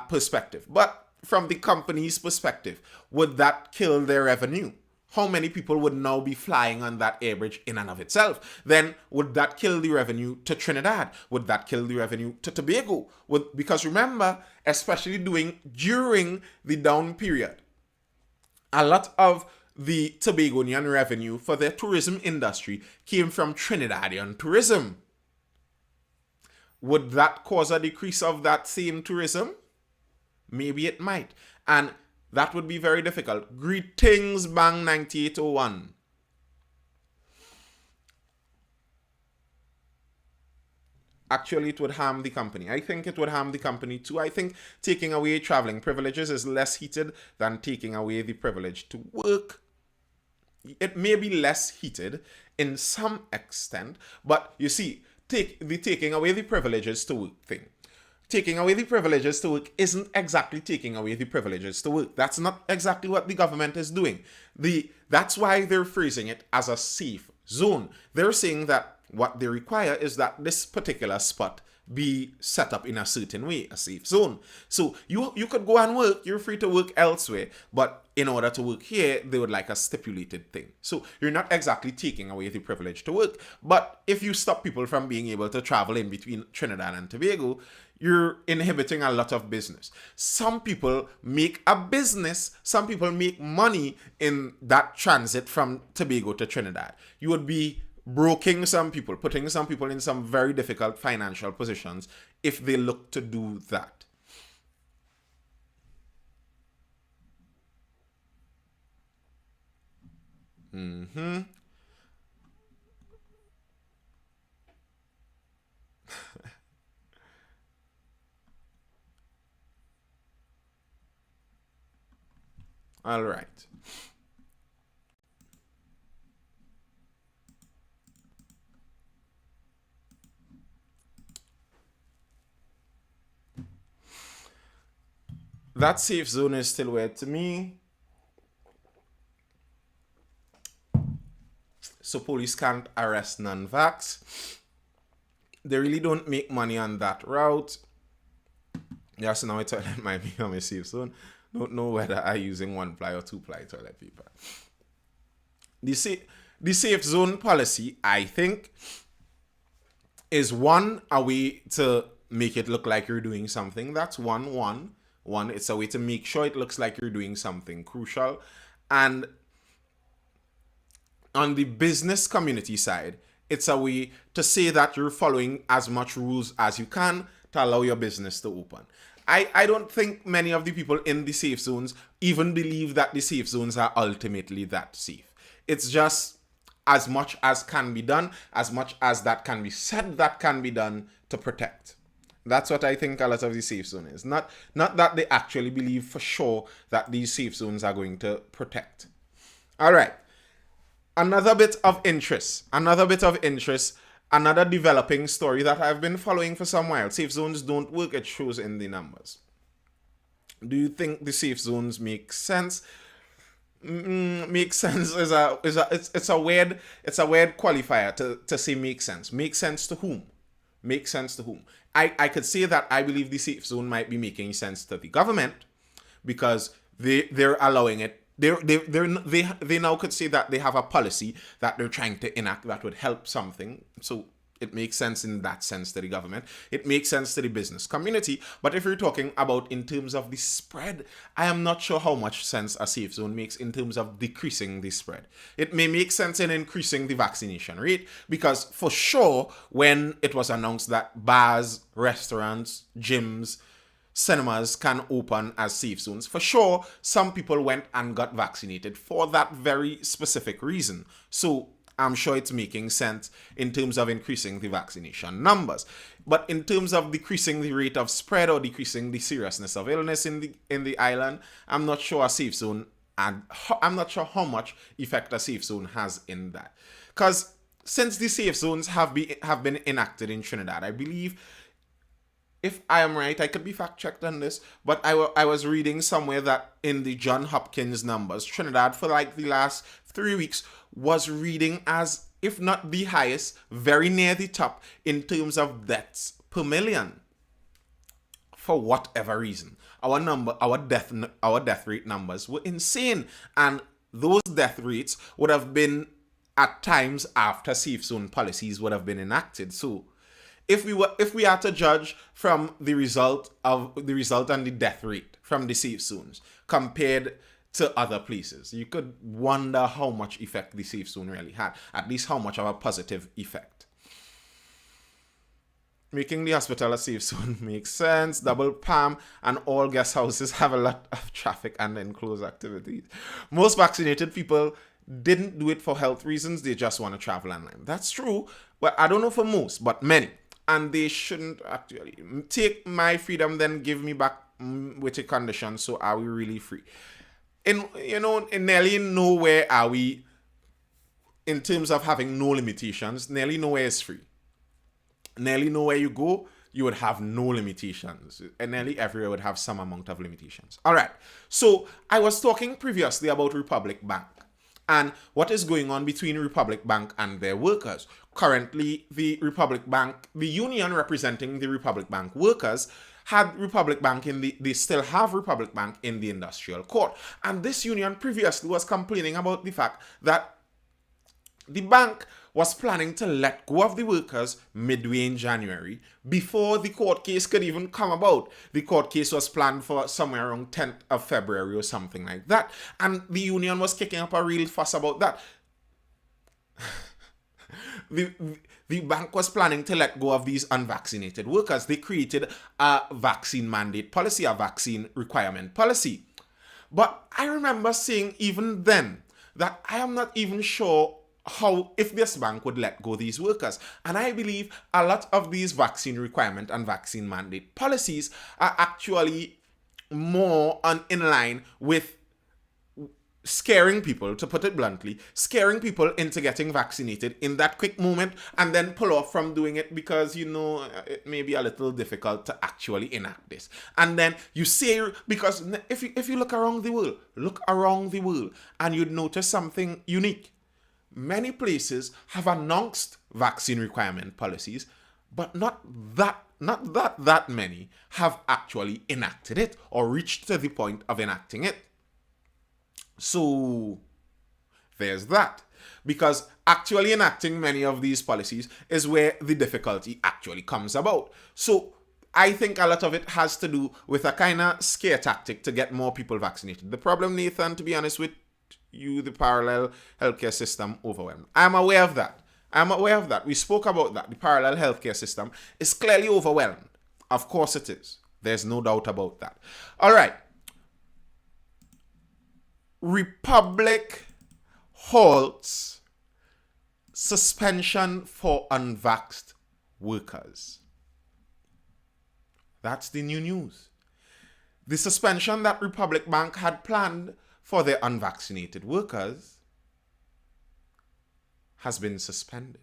perspective. But from the company's perspective, would that kill their revenue? How many people would now be flying on that airbridge in and of itself? Then would that kill the revenue to Trinidad? Would that kill the revenue to Tobago? Because remember, especially during the down period, a lot of the Tobagonian revenue for their tourism industry came from Trinidadian tourism. Would that cause a decrease of that same tourism? Maybe it might. And that would be very difficult. Greetings, Bang 9801. Actually, it would harm the company. I think it would harm the company too. I think taking away traveling privileges is less heated than taking away the privilege to work. It may be less heated in some extent, but you see, taking away the privileges to work thing. Taking away the privileges to work isn't exactly taking away the privileges to work. That's not exactly what the government is doing. That's why they're phrasing it as a safe zone. They're saying that what they require is that this particular spot be set up in a certain way, a safe zone. So you could go and work, you're free to work elsewhere, but in order to work here, they would like a stipulated thing. So you're not exactly taking away the privilege to work, but if you stop people from being able to travel in between Trinidad and Tobago, you're inhibiting a lot of business. Some people make a business, some people make money in that transit from Tobago to Trinidad. You would be broking some people, putting some people in some very difficult financial positions if they look to do that. All right. That safe zone is still weird to me. So police can't arrest non-vax. They really don't make money on that route. Yes, now a toilet might become a safe zone. Don't know whether I'm using 1-ply or 2-ply toilet paper. The safe zone policy, I think, is a way to make it look like you're doing something. That's one. It's a way to make sure it looks like you're doing something crucial. And on the business community side, it's a way to say that you're following as much rules as you can to allow your business to open. I don't think many of the people in the safe zones even believe that the safe zones are ultimately that safe. It's just as much as can be done, as much as that can be said that can be done to protect. That's what I think a lot of the safe zone is. Not that they actually believe for sure that these safe zones are going to protect. All right. Another bit of interest, another developing story that I've been following for some while. Safe zones don't work, it shows in the numbers. Do you think the safe zones make sense? Make sense is it's a weird qualifier to say make sense. Make sense to whom? Make sense to whom? I could say that I believe the safe zone might be making sense to the government because they're allowing it. They now could say that they have a policy that they're trying to enact that would help something. So it makes sense in that sense to the government. It makes sense to the business community. But if you're talking about in terms of the spread, I am not sure how much sense a safe zone makes in terms of decreasing the spread. It may make sense in increasing the vaccination rate because for sure, when it was announced that bars, restaurants, gyms, cinemas can open as safe zones, for sure, some people went and got vaccinated for that very specific reason. So I'm sure it's making sense in terms of increasing the vaccination numbers. But in terms of decreasing the rate of spread or decreasing the seriousness of illness in the island, I'm not sure a safe zone, and I'm not sure how much effect a safe zone has in that. Because since the safe zones have been enacted in Trinidad, I believe, if I am right, I could be fact checked on this, but I was reading somewhere that in the John Hopkins numbers, Trinidad for like the last 3 weeks was reading as, if not the highest, very near the top in terms of deaths per million. For whatever reason, our death rate numbers were insane, and those death rates would have been at times after safe zone policies would have been enacted. So if we are to judge from the result and the death rate from the safe zones compared to other places, you could wonder how much effect the safe zone really had, at least how much of a positive effect. Making the hospital a safe zone makes sense. Double Palm and all guest houses have a lot of traffic and enclosed activities. Most vaccinated people didn't do it for health reasons, they just want to travel online. That's true, but I don't know for most, but many. And they shouldn't actually take my freedom, then give me back with a condition. So are we really free? In nearly nowhere are we, in terms of having no limitations. Nearly nowhere is free. Nearly nowhere you go, you would have no limitations. And nearly everywhere would have some amount of limitations. All right. So I was talking previously about Republic Bank and what is going on between Republic Bank and their workers. Currently, the Republic Bank, the union representing the Republic Bank workers, had Republic Bank they still have Republic Bank in the industrial court. And this union previously was complaining about the fact that the bank was planning to let go of the workers midway in January before the court case could even come about. The court case was planned for somewhere around 10th of February or something like that. And the union was kicking up a real fuss about that. The bank was planning to let go of these unvaccinated workers. They created a vaccine mandate policy, a vaccine requirement policy. But I remember seeing even then that I am not even sure how, if this bank would let go these workers. And I believe a lot of these vaccine requirement and vaccine mandate policies are actually more in line with scaring people, to put it bluntly, scaring people into getting vaccinated in that quick moment and then pull off from doing it because, it may be a little difficult to actually enact this. And then you say, because if you look around the world, and you'd notice something unique. Many places have announced vaccine requirement policies, but not that many have actually enacted it or reached to the point of enacting it. So there's that. Because actually enacting many of these policies is where the difficulty actually comes about. So I think a lot of it has to do with a kind of scare tactic to get more people vaccinated. The problem, Nathan, to be honest with you, the parallel healthcare system overwhelmed. I'm aware of that. We spoke about that. The parallel healthcare system is clearly overwhelmed. Of course it is. There's no doubt about that. All right. Republic halts suspension for unvaxxed workers. That's the new news. The suspension that Republic Bank had planned for their unvaccinated workers has been suspended.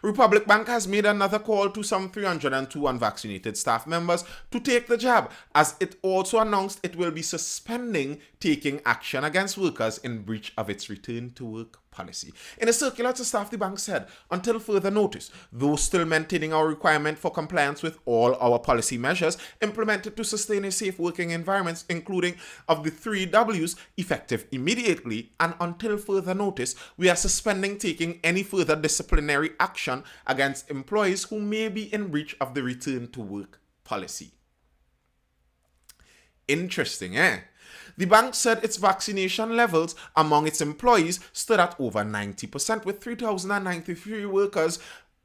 Republic Bank has made another call to some 302 unvaccinated staff members to take the jab, as it also announced it will be suspending taking action against workers in breach of its return to work policy. In a circular to staff, the bank said, until further notice, though still maintaining our requirement for compliance with all our policy measures implemented to sustain a safe working environment, including of the 3 Ws, effective immediately, and until further notice, we are suspending taking any further disciplinary action against employees who may be in breach of the return to work policy. Interesting, eh? The bank said its vaccination levels among its employees stood at over 90%, with 3,093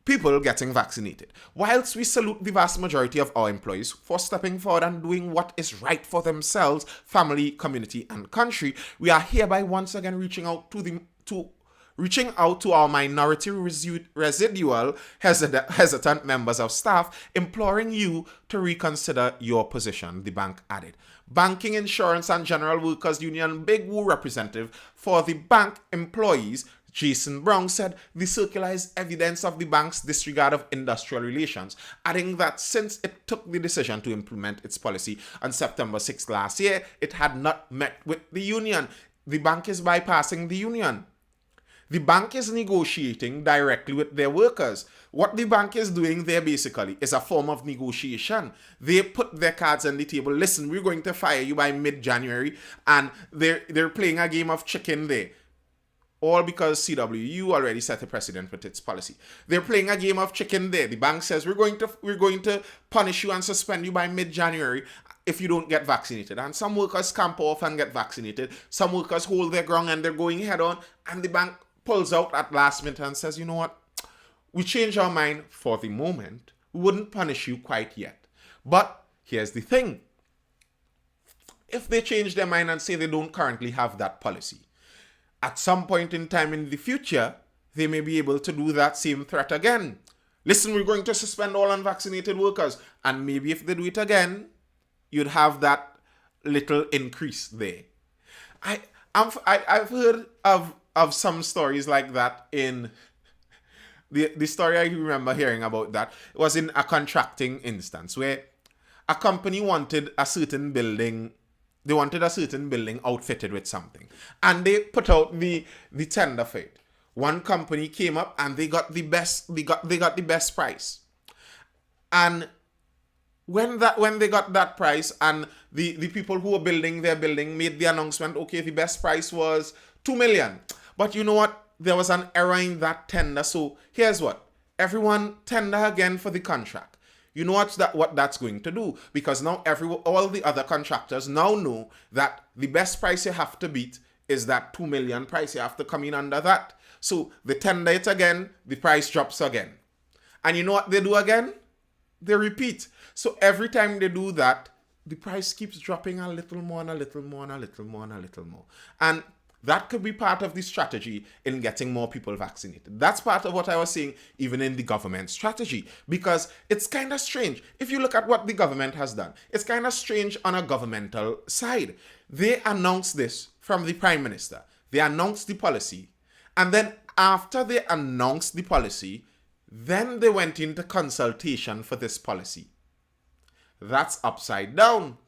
people getting vaccinated. Whilst we salute the vast majority of our employees for stepping forward and doing what is right for themselves, family, community, and country, we are hereby once again reaching out to our minority residual hesitant members of staff, imploring you to reconsider your position, the bank added. Banking, Insurance and General Workers Union Big Woo representative for the bank employees, Jason Brown, said the circular is evidence of the bank's disregard of industrial relations, adding that since it took the decision to implement its policy on September 6 last year, it had not met with the union. The bank is bypassing the union. The bank is negotiating directly with their workers. What the bank is doing there basically is a form of negotiation. They put their cards on the table. Listen, we're going to fire you by mid-January, and they're playing a game of chicken there. All because CWU already set a precedent with its policy. They're playing a game of chicken there. The bank says we're going to punish you and suspend you by mid-January if you don't get vaccinated. And some workers scamper off and get vaccinated. Some workers hold their ground and they're going head on, and the bank pulls out at last minute and says, you know what, we changed our mind for the moment. We wouldn't punish you quite yet. But here's the thing. If they change their mind and say they don't currently have that policy, at some point in time in the future, they may be able to do that same threat again. Listen, we're going to suspend all unvaccinated workers. And maybe if they do it again, you'd have that little increase there. I've heard of some stories like that in the story I remember hearing about that was in a contracting instance where a company wanted a certain building. They wanted a certain building outfitted with something, and they put out the tender for it. One company came up and they got the best. They got the best price, and when they got that price, and the people who were building their building made the announcement, okay, the best price was 2 million. But you know what? There was an error in that tender. So here's what. Everyone tender again for the contract. You know what that's going to do? Because now all the other contractors now know that the best price you have to beat is that 2 million price. You have to come in under that. So they tender it again, the price drops again. And you know what they do again? They repeat. So every time they do that, the price keeps dropping a little more and a little more and a little more and a little more. And That could be part of the strategy in getting more people vaccinated. That's part of what I was saying, even in the government strategy, because it's kind of strange. If you look at what the government has done, it's kind of strange on a governmental side. They announced this from the Prime Minister. They announced the policy. And then after they announced the policy, then they went into consultation for this policy. That's upside down.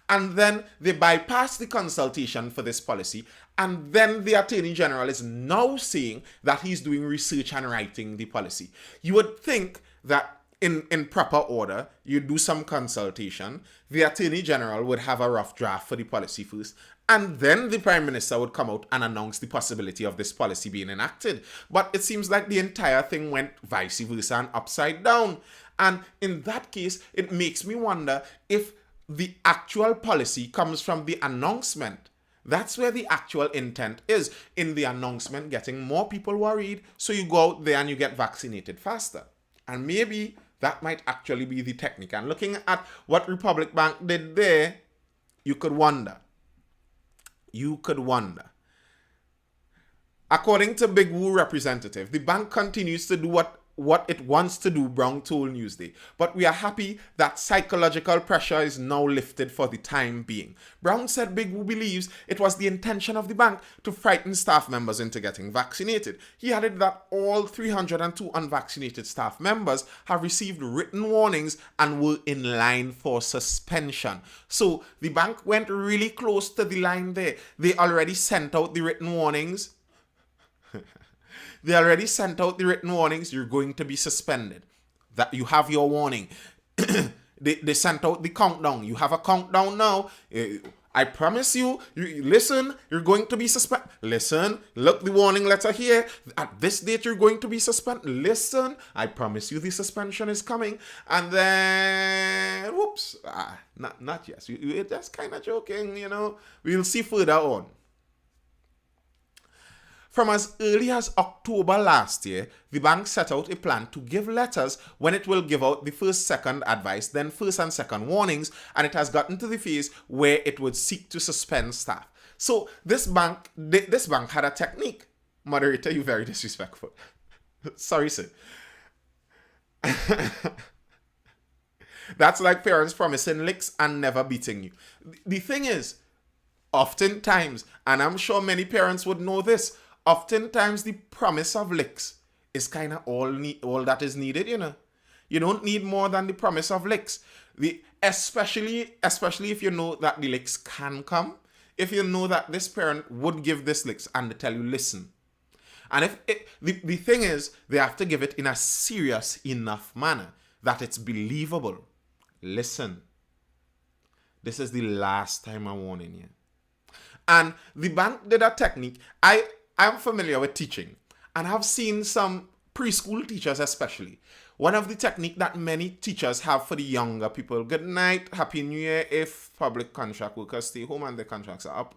And then they bypassed the consultation for this policy, and then the Attorney General is now saying that he's doing research and writing the policy. You would think that in proper order, you do some consultation, the Attorney General would have a rough draft for the policy first, and then the Prime Minister would come out and announce the possibility of this policy being enacted. But it seems like the entire thing went vice versa and upside down. And in that case, it makes me wonder if the actual policy comes from the announcement. That's where the actual intent is. In the announcement, getting more people worried, so you go out there and you get vaccinated faster. And maybe that might actually be the technique. And looking at what Republic Bank did there, you could wonder. You could wonder. According to Big Woo representative, the bank continues to do what it wants to do, Brown told Newsday. But we are happy that psychological pressure is now lifted for the time being. Brown said Big Woo believes it was the intention of the bank to frighten staff members into getting vaccinated. He added that all 302 unvaccinated staff members have received written warnings and were in line for suspension. So the bank went really close to the line there. They already sent out the written warnings. They already sent out the written warnings. You're going to be suspended. That you have your warning. they sent out the countdown. You have a countdown now. I promise you, listen, you're going to be suspended. Listen, look, the warning letter here. At this date, you're going to be suspended. Listen, I promise you the suspension is coming. And then, whoops, not yes. You're just kind of joking, you know. We'll see further on. From as early as October last year, the bank set out a plan to give letters when it will give out the first, second advice, then first and second warnings, and it has gotten to the phase where it would seek to suspend staff. So this bank had a technique. Moderator, you're very disrespectful. Sorry, sir. That's like parents promising licks and never beating you. The thing is, oftentimes, and I'm sure many parents would know this, oftentimes the promise of licks is kind of all that is needed, you know. You don't need more than the promise of licks. Especially if you know that the licks can come. If you know that this parent would give this licks and they tell you, listen. And the thing is, they have to give it in a serious enough manner that it's believable. Listen, this is the last time I'm warning you. And the bank did a technique. I'm familiar with teaching, and I've seen some preschool teachers especially. One of the techniques that many teachers have for the younger people, good night, happy new year, if public contract workers stay home and their contracts are up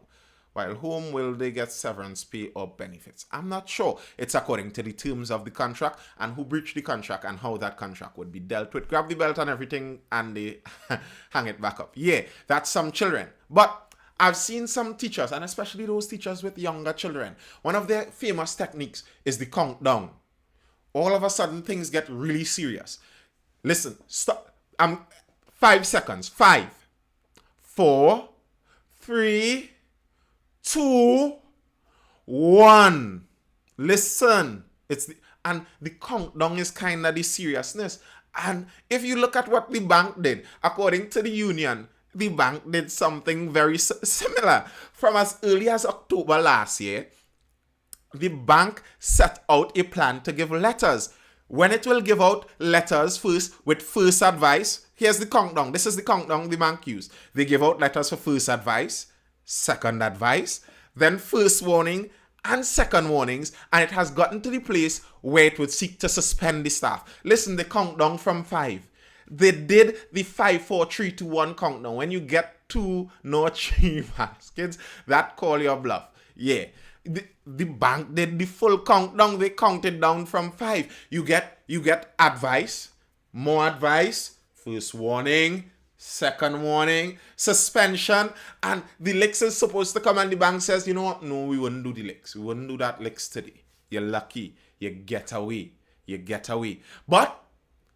while home, will they get severance pay or benefits? I'm not sure. It's according to the terms of the contract and who breached the contract and how that contract would be dealt with. Grab the belt and everything and they hang it back up. Yeah, that's some children. But I've seen some teachers, and especially those teachers with younger children, one of their famous techniques is the countdown. All of a sudden, things get really serious. Listen, stop. 5 seconds. 5, 4, 3, 2, 1. Listen. And the countdown is kind of the seriousness. And if you look at what the bank did, according to the union, the bank did something very similar. From as early as October last year, the bank set out a plan to give letters. When it will give out letters first with first advice, here's the countdown. This is the countdown the bank used. They give out letters for first advice, second advice, then first warning and second warnings, and it has gotten to the place where it would seek to suspend the staff. Listen, the countdown from 5. They did the 5, 4, 3, 2, 1 countdown. When you get to no achievements, kids, that call your bluff. Yeah. The bank did the full countdown. They counted down from 5. You get advice, more advice, first warning, second warning, suspension, and the licks is supposed to come and the bank says, you know what, no, we wouldn't do the licks. We wouldn't do that licks today. You're lucky. You get away. You get away. But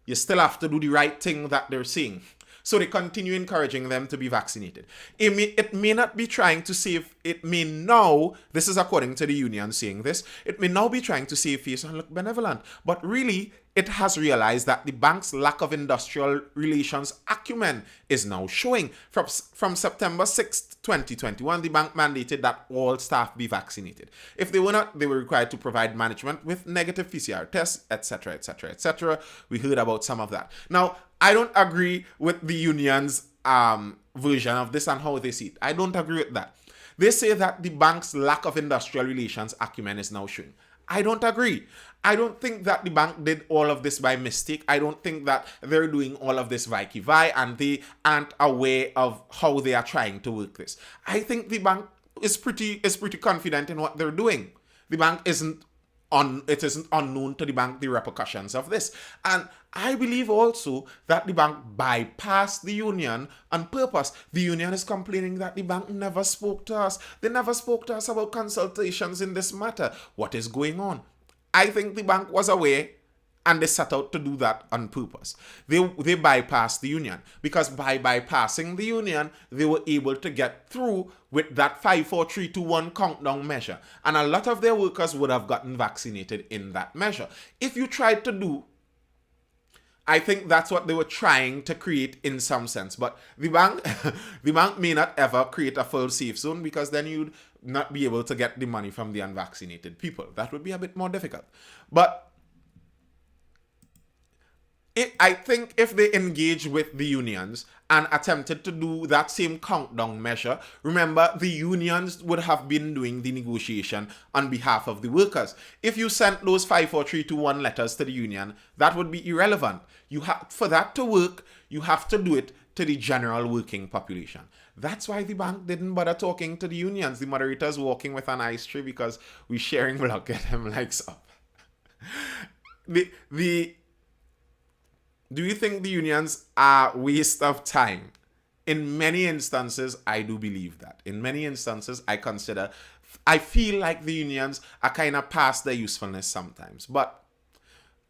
you still have to do the right thing that they're saying. So they continue encouraging them to be vaccinated. It may not be trying to save, it may now, this is according to the union saying this, it may now be trying to save face and look benevolent. But really, it has realized that the bank's lack of industrial relations acumen is now showing. From September 6th, 2021, the bank mandated that all staff be vaccinated. If they were not, they were required to provide management with negative PCR tests, etc., etc., etc. We heard about some of that. Now, I don't agree with the union's version of this and how they see it. I don't agree with that. They say that the bank's lack of industrial relations acumen is now showing. I don't agree. I don't think that the bank did all of this by mistake. I don't think that they're doing all of this vai and they aren't aware of how they are trying to work this. I think the bank is pretty confident in what they're doing. The bank isn't unknown to the bank the repercussions of this. And I believe also that the bank bypassed the union on purpose. The union is complaining that the bank never spoke to us. They never spoke to us about consultations in this matter. What is going on? I think the bank was aware and they set out to do that on purpose. They bypassed the union because by bypassing the union, they were able to get through with that 5, 4, 3, 2, 1 countdown measure. And a lot of their workers would have gotten vaccinated in that measure. If you tried to do, I think that's what they were trying to create in some sense. But the bank, the bank may not ever create a full safe zone because then you'd not be able to get the money from the unvaccinated people. That would be a bit more difficult. But I think if they engage with the unions and attempted to do that same countdown measure, remember the unions would have been doing the negotiation on behalf of the workers. If you sent those 5, 4, 3, 2, 1 letters to the union, that would be irrelevant. For that to work, you have to do it to the general working population. That's why the bank didn't bother talking to the unions. The moderator's walking with an ice tray because we're sharing block. Get him likes up. Do you think the unions are a waste of time? In many instances, I do believe that. In many instances, I feel like the unions are kind of past their usefulness sometimes. But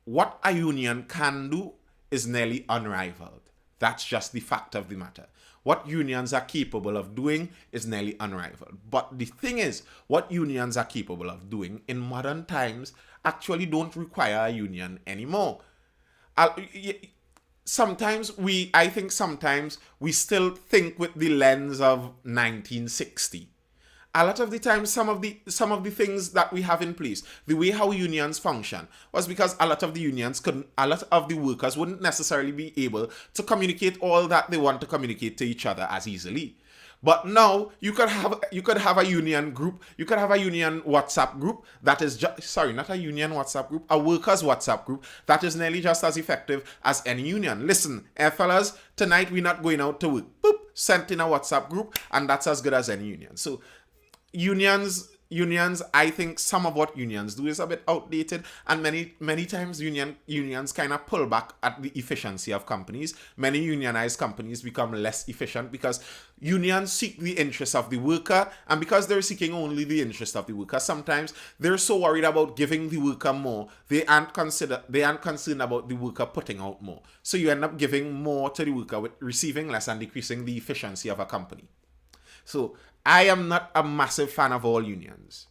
what a union can do is nearly unrivaled. That's just the fact of the matter. What unions are capable of doing is nearly unrivaled. But the thing is, what unions are capable of doing in modern times actually don't require a union anymore. Sometimes we still think with the lens of 1960. A lot of the time, some of the things that we have in place, the way how unions function, was because a lot of the workers wouldn't necessarily be able to communicate all that they want to communicate to each other as easily. But now you could have a union group, you could have a union WhatsApp group that is not a union WhatsApp group, a workers WhatsApp group that is nearly just as effective as any union. Listen, fellas, tonight we're not going out to work. Boop, sent in a WhatsApp group, and that's as good as any union. So unions, I think some of what unions do is a bit outdated, and many times unions kind of pull back at the efficiency of companies. Many unionized companies become less efficient because unions seek the interest of the worker, and because they're seeking only the interest of the worker, sometimes they're so worried about giving the worker more, they aren't concerned about the worker putting out more. So you end up giving more to the worker with receiving less and decreasing the efficiency of a company. So I am not a massive fan of all unions,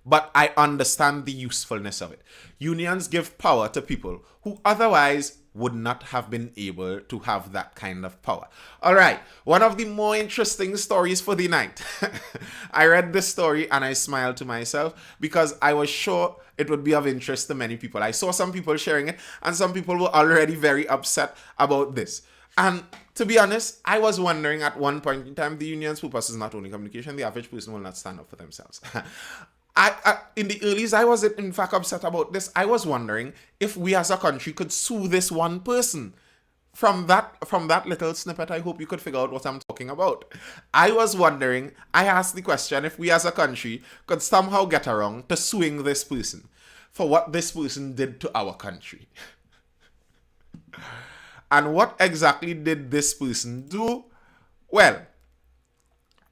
but I understand the usefulness of it. Unions give power to people who otherwise would not have been able to have that kind of power. All right, one of the more interesting stories for the night. I read this story and I smiled to myself because I was sure it would be of interest to many people. I saw some people sharing it and some people were already very upset about this. And to be honest, I was wondering at one point in time, the union's purpose is not only communication, the average person will not stand up for themselves. In the earlies, I was in fact upset about this. I was wondering if we as a country could sue this one person. From that little snippet, I hope you could figure out what I'm talking about. I was wondering, I asked the question, if we as a country could somehow get around to suing this person for what this person did to our country. And what exactly did this person do? Well,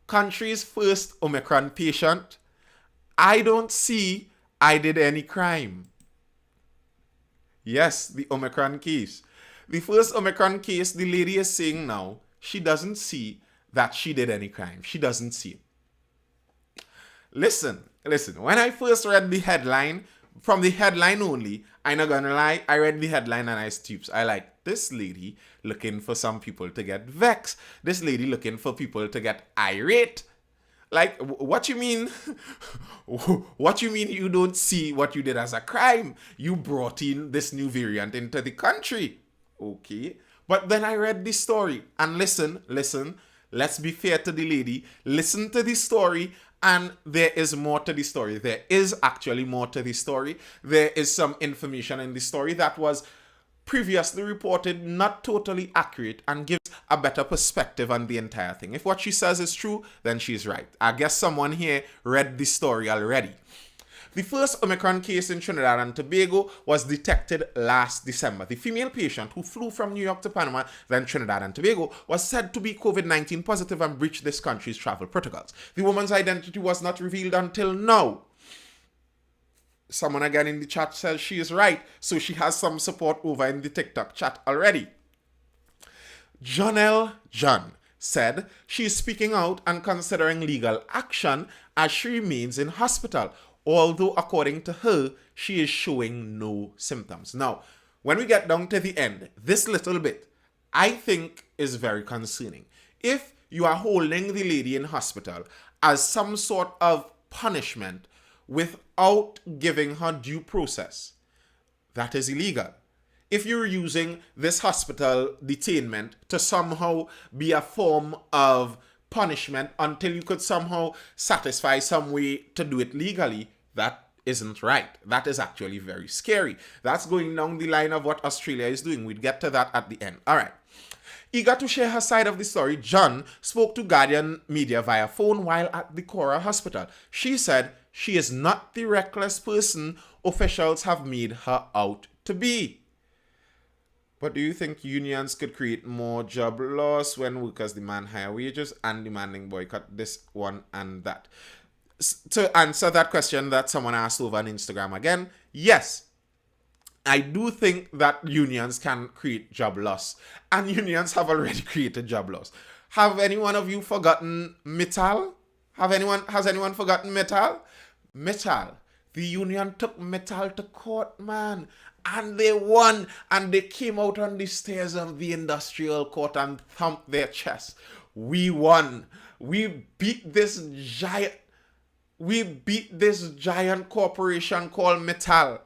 country's first Omicron patient, I don't see I did any crime. Yes, the Omicron case. The first Omicron case, the lady is saying now, she doesn't see that she did any crime. She doesn't see it. Listen. When I first read the headline, from the headline only, I'm not gonna lie, I read the headline and I stoops. I like, this lady looking for some people to get vexed. This lady looking for people to get irate. Like, what you mean? What you mean you don't see what you did as a crime? You brought in this new variant into the country. Okay. But then I read the story. And listen. Let's be fair to the lady. Listen to the story. And there is more to the story. There is actually more to the story. There is some information in the story that was previously reported not totally accurate and gives a better perspective on the entire thing. If what she says is true, then she's right. I guess someone here read the story already. The first Omicron case in Trinidad and Tobago was detected last December. The female patient who flew from New York to Panama, then Trinidad and Tobago, was said to be COVID-19 positive and breached this country's travel protocols. The woman's identity was not revealed until now. Someone again in the chat says she is right, so she has some support over in the TikTok chat already. John said she is speaking out and considering legal action as she remains in hospital, although according to her, she is showing no symptoms. Now, when we get down to the end, this little bit, I think is very concerning. If you are holding the lady in hospital as some sort of punishment without giving her due process, that is illegal. If you're using this hospital detainment to somehow be a form of punishment until you could somehow satisfy some way to do it legally, that isn't right. That is actually very scary. That's going down the line of what Australia is doing. We'll get to that at the end. All right. Eager to share her side of the story, John spoke to Guardian Media via phone while at the Cora Hospital. She said she is not the reckless person officials have made her out to be. But do you think unions could create more job loss when workers demand higher wages and demanding boycott this one and that? To answer that question that someone asked over on Instagram again, yes, I do think that unions can create job loss. And unions have already created job loss. Have any one of you forgotten Mittal? Has anyone forgotten Mittal? Mittal. The union took Mittal to court, man. And they won. And they came out on the stairs of the industrial court and thumped their chest. We won. We beat this giant corporation called Mittal.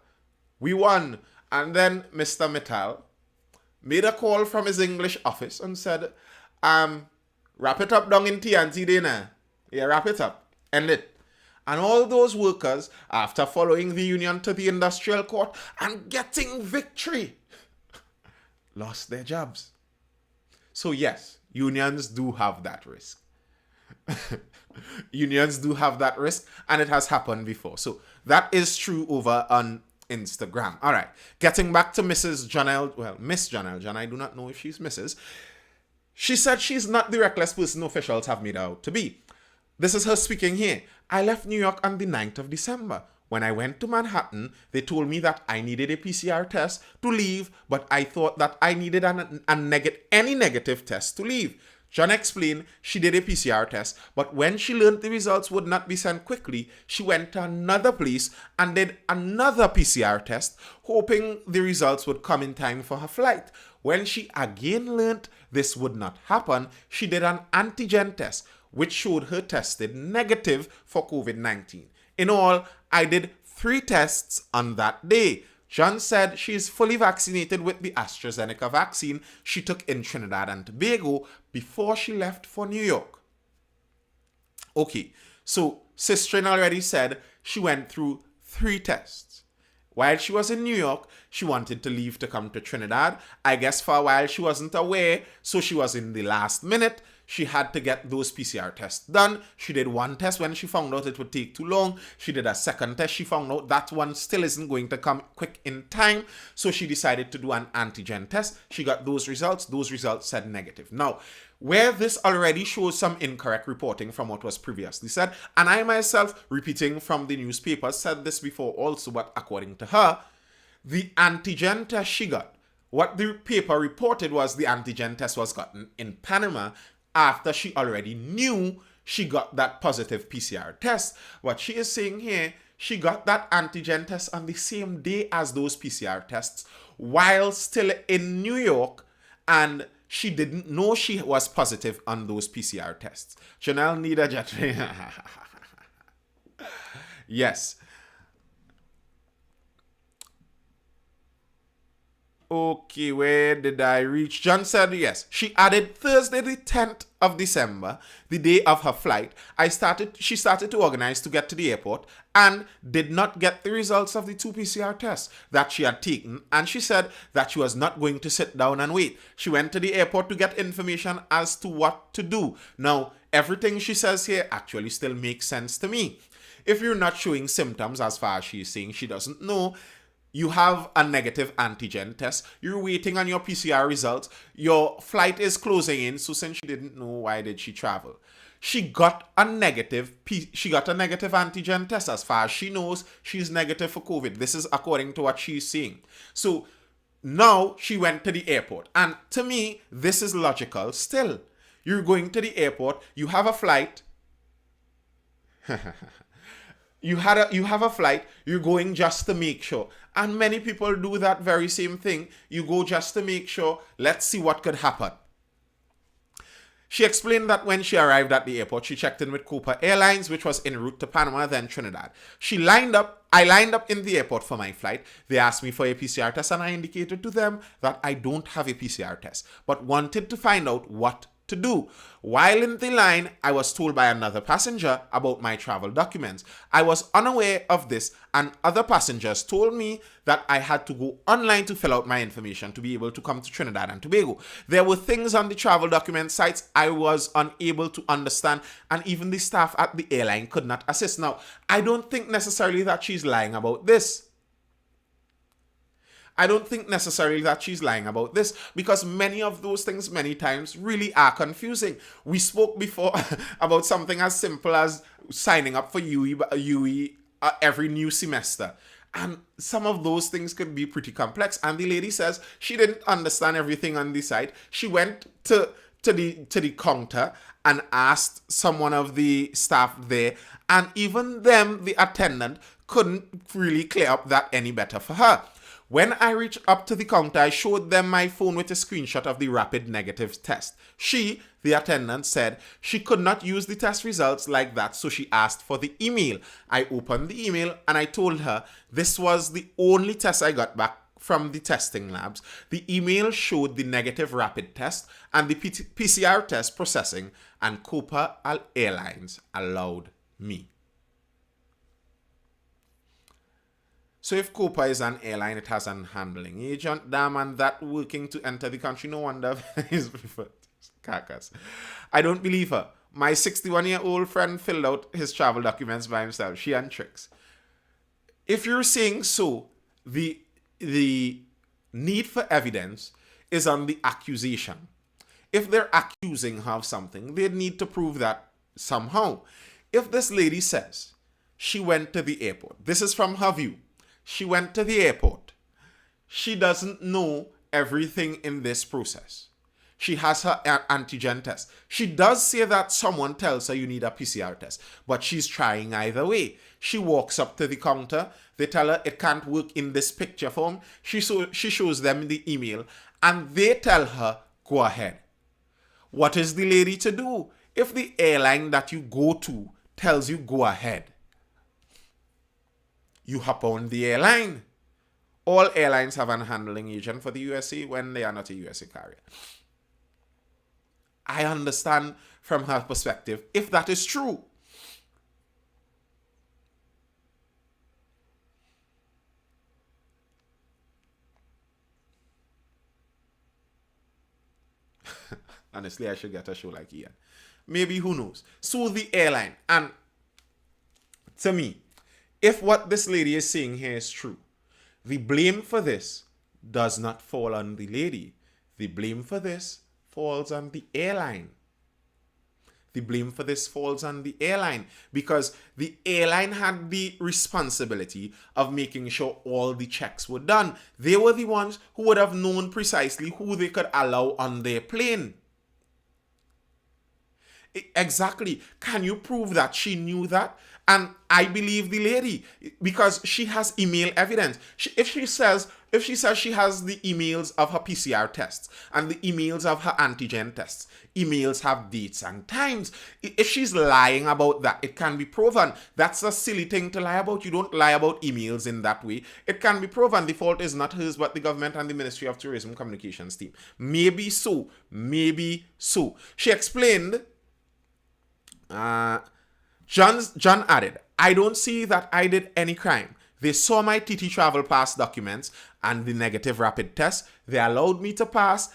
We won. And then Mr. Mittal made a call from his English office and said, wrap it up down in TNT dinner. Yeah, wrap it up. End it. And all those workers, after following the union to the industrial court and getting victory, lost their jobs. So yes, unions do have that risk. Unions do have that risk, and it has happened before. So that is true over on Instagram. All right. Getting back to Miss Janelle Jan, I do not know if she's Mrs. She said she's not the reckless person officials have made her out to be. This is her speaking here. I left New York on the 9th of December. When I went to Manhattan, they told me that I needed a PCR test to leave, but I thought that I needed any negative test to leave. John explained she did a PCR test, but when she learned the results would not be sent quickly, she went to another place and did another PCR test, hoping the results would come in time for her flight. When she again learned this would not happen, she did an antigen test, which showed her tested negative for COVID-19. In all, I did 3 tests on that day. John said she is fully vaccinated with the AstraZeneca vaccine she took in Trinidad and Tobago before she left for New York. Okay, so Sistrin already said she went through 3 tests. While she was in New York, she wanted to leave to come to Trinidad. I guess for a while she wasn't aware, so she was in the last minute. she had to get those PCR tests done. She did one test when she found out it would take too long. She did a second test. She found out that one still isn't going to come quick in time. So she decided to do an antigen test. She got those results. Those results said negative. Now, where this already shows some incorrect reporting from what was previously said, and I myself, repeating from the newspaper, said this before also, but according to her, the antigen test she got, what the paper reported was the antigen test was gotten in Panama after she already knew she got that positive PCR test. What she is saying here, she got that antigen test on the same day as those PCR tests while still in New York, and she didn't know she was positive on those PCR tests. Chanel need a jet. Yes. Okay, where did I reach? John said yes. She added Thursday the 10th of December, the day of her flight. She started to organize to get to the airport and did not get the results of the 2 PCR tests that she had taken. And she said that she was not going to sit down and wait. She went to the airport to get information as to what to do. Now, everything she says here actually still makes sense to me. If you're not showing symptoms, as far as she's saying, she doesn't know, you have a negative antigen test, you're waiting on your PCR results, your flight is closing in, so since she didn't know, why did she travel? She got a negative antigen test. As far as she knows, she's negative for COVID. This is according to what she's saying. So now she went to the airport. And to me, this is logical still. You're going to the airport, you have a flight. You have a flight, you're going just to make sure. And many people do that very same thing. You go just to make sure, let's see what could happen. She explained that when she arrived at the airport, she checked in with Copa Airlines, which was en route to Panama, then Trinidad. I lined up in the airport for my flight. They asked me for a PCR test, and I indicated to them that I don't have a PCR test, but wanted to find out what to do. While in the line, I was told by another passenger about my travel documents. I was unaware of this, and other passengers told me that I had to go online to fill out my information to be able to come to Trinidad and Tobago. There were things on the travel document sites I was unable to understand, and even the staff at the airline could not assist. Now, I don't think necessarily that she's lying about this. Because many of those things many times really are confusing. We spoke before about something as simple as signing up for UE every new semester. And some of those things could be pretty complex. And the lady says she didn't understand everything on the site. She went to the counter and asked someone of the staff there. And even them, the attendant, couldn't really clear up that any better for her. When I reached up to the counter, I showed them my phone with a screenshot of the rapid negative test. She, the attendant, said she could not use the test results like that, so she asked for the email. I opened the email and I told her this was the only test I got back from the testing labs. The email showed the negative rapid test and the PCR test processing, and Copa Airlines allowed me. So if Copa is an airline, it has an handling agent, damn, and that working to enter the country. No wonder he's preferred. Carcass. I don't believe her. My 61-year-old friend filled out his travel documents by himself. She and tricks. If you're saying so, the need for evidence is on the accusation. If they're accusing her of something, they need to prove that somehow. If this lady says she went to the airport, this is from her view. She went to the airport. She doesn't know everything in this process. She has her antigen test. She does say that someone tells her you need a PCR test, but she's trying either way. She walks up to the counter. They tell her it can't work in this picture form. She shows them the email, and they tell her, go ahead. What is the lady to do? If the airline that you go to tells you go ahead, you hop on the airline. All airlines have an handling agent for the USA when they are not a USA carrier. I understand from her perspective if that is true. Honestly, I should get a show like Ian. Maybe, who knows? Sue the airline. And to me, if what this lady is saying here is true, the blame for this does not fall on the lady. The blame for this falls on the airline. The blame for this falls on the airline because the airline had the responsibility of making sure all the checks were done. They were the ones who would have known precisely who they could allow on their plane. Exactly. Can you prove that she knew that? And I believe the lady because she has email evidence. If she says she has the emails of her PCR tests and the emails of her antigen tests, emails have dates and times. If she's lying about that, it can be proven. That's a silly thing to lie about. You don't lie about emails in that way. It can be proven. The fault is not hers, but the government and the Ministry of Tourism Communications team. Maybe so. Maybe so. She explained. John added, I don't see that I did any crime. They saw my TT travel pass documents and the negative rapid test. They allowed me to pass.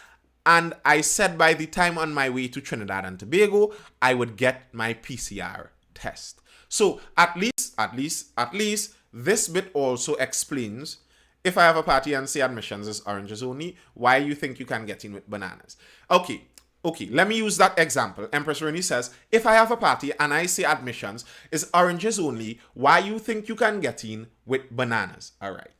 And I said by the time on my way to Trinidad and Tobago, I would get my PCR test. So at least this bit also explains, if I have a party and say admissions is oranges only, why you think you can get in with bananas. Okay, let me use that example. Empress Rooney says, if I have a party and I say admissions is oranges only, why you think you can get in with bananas? All right.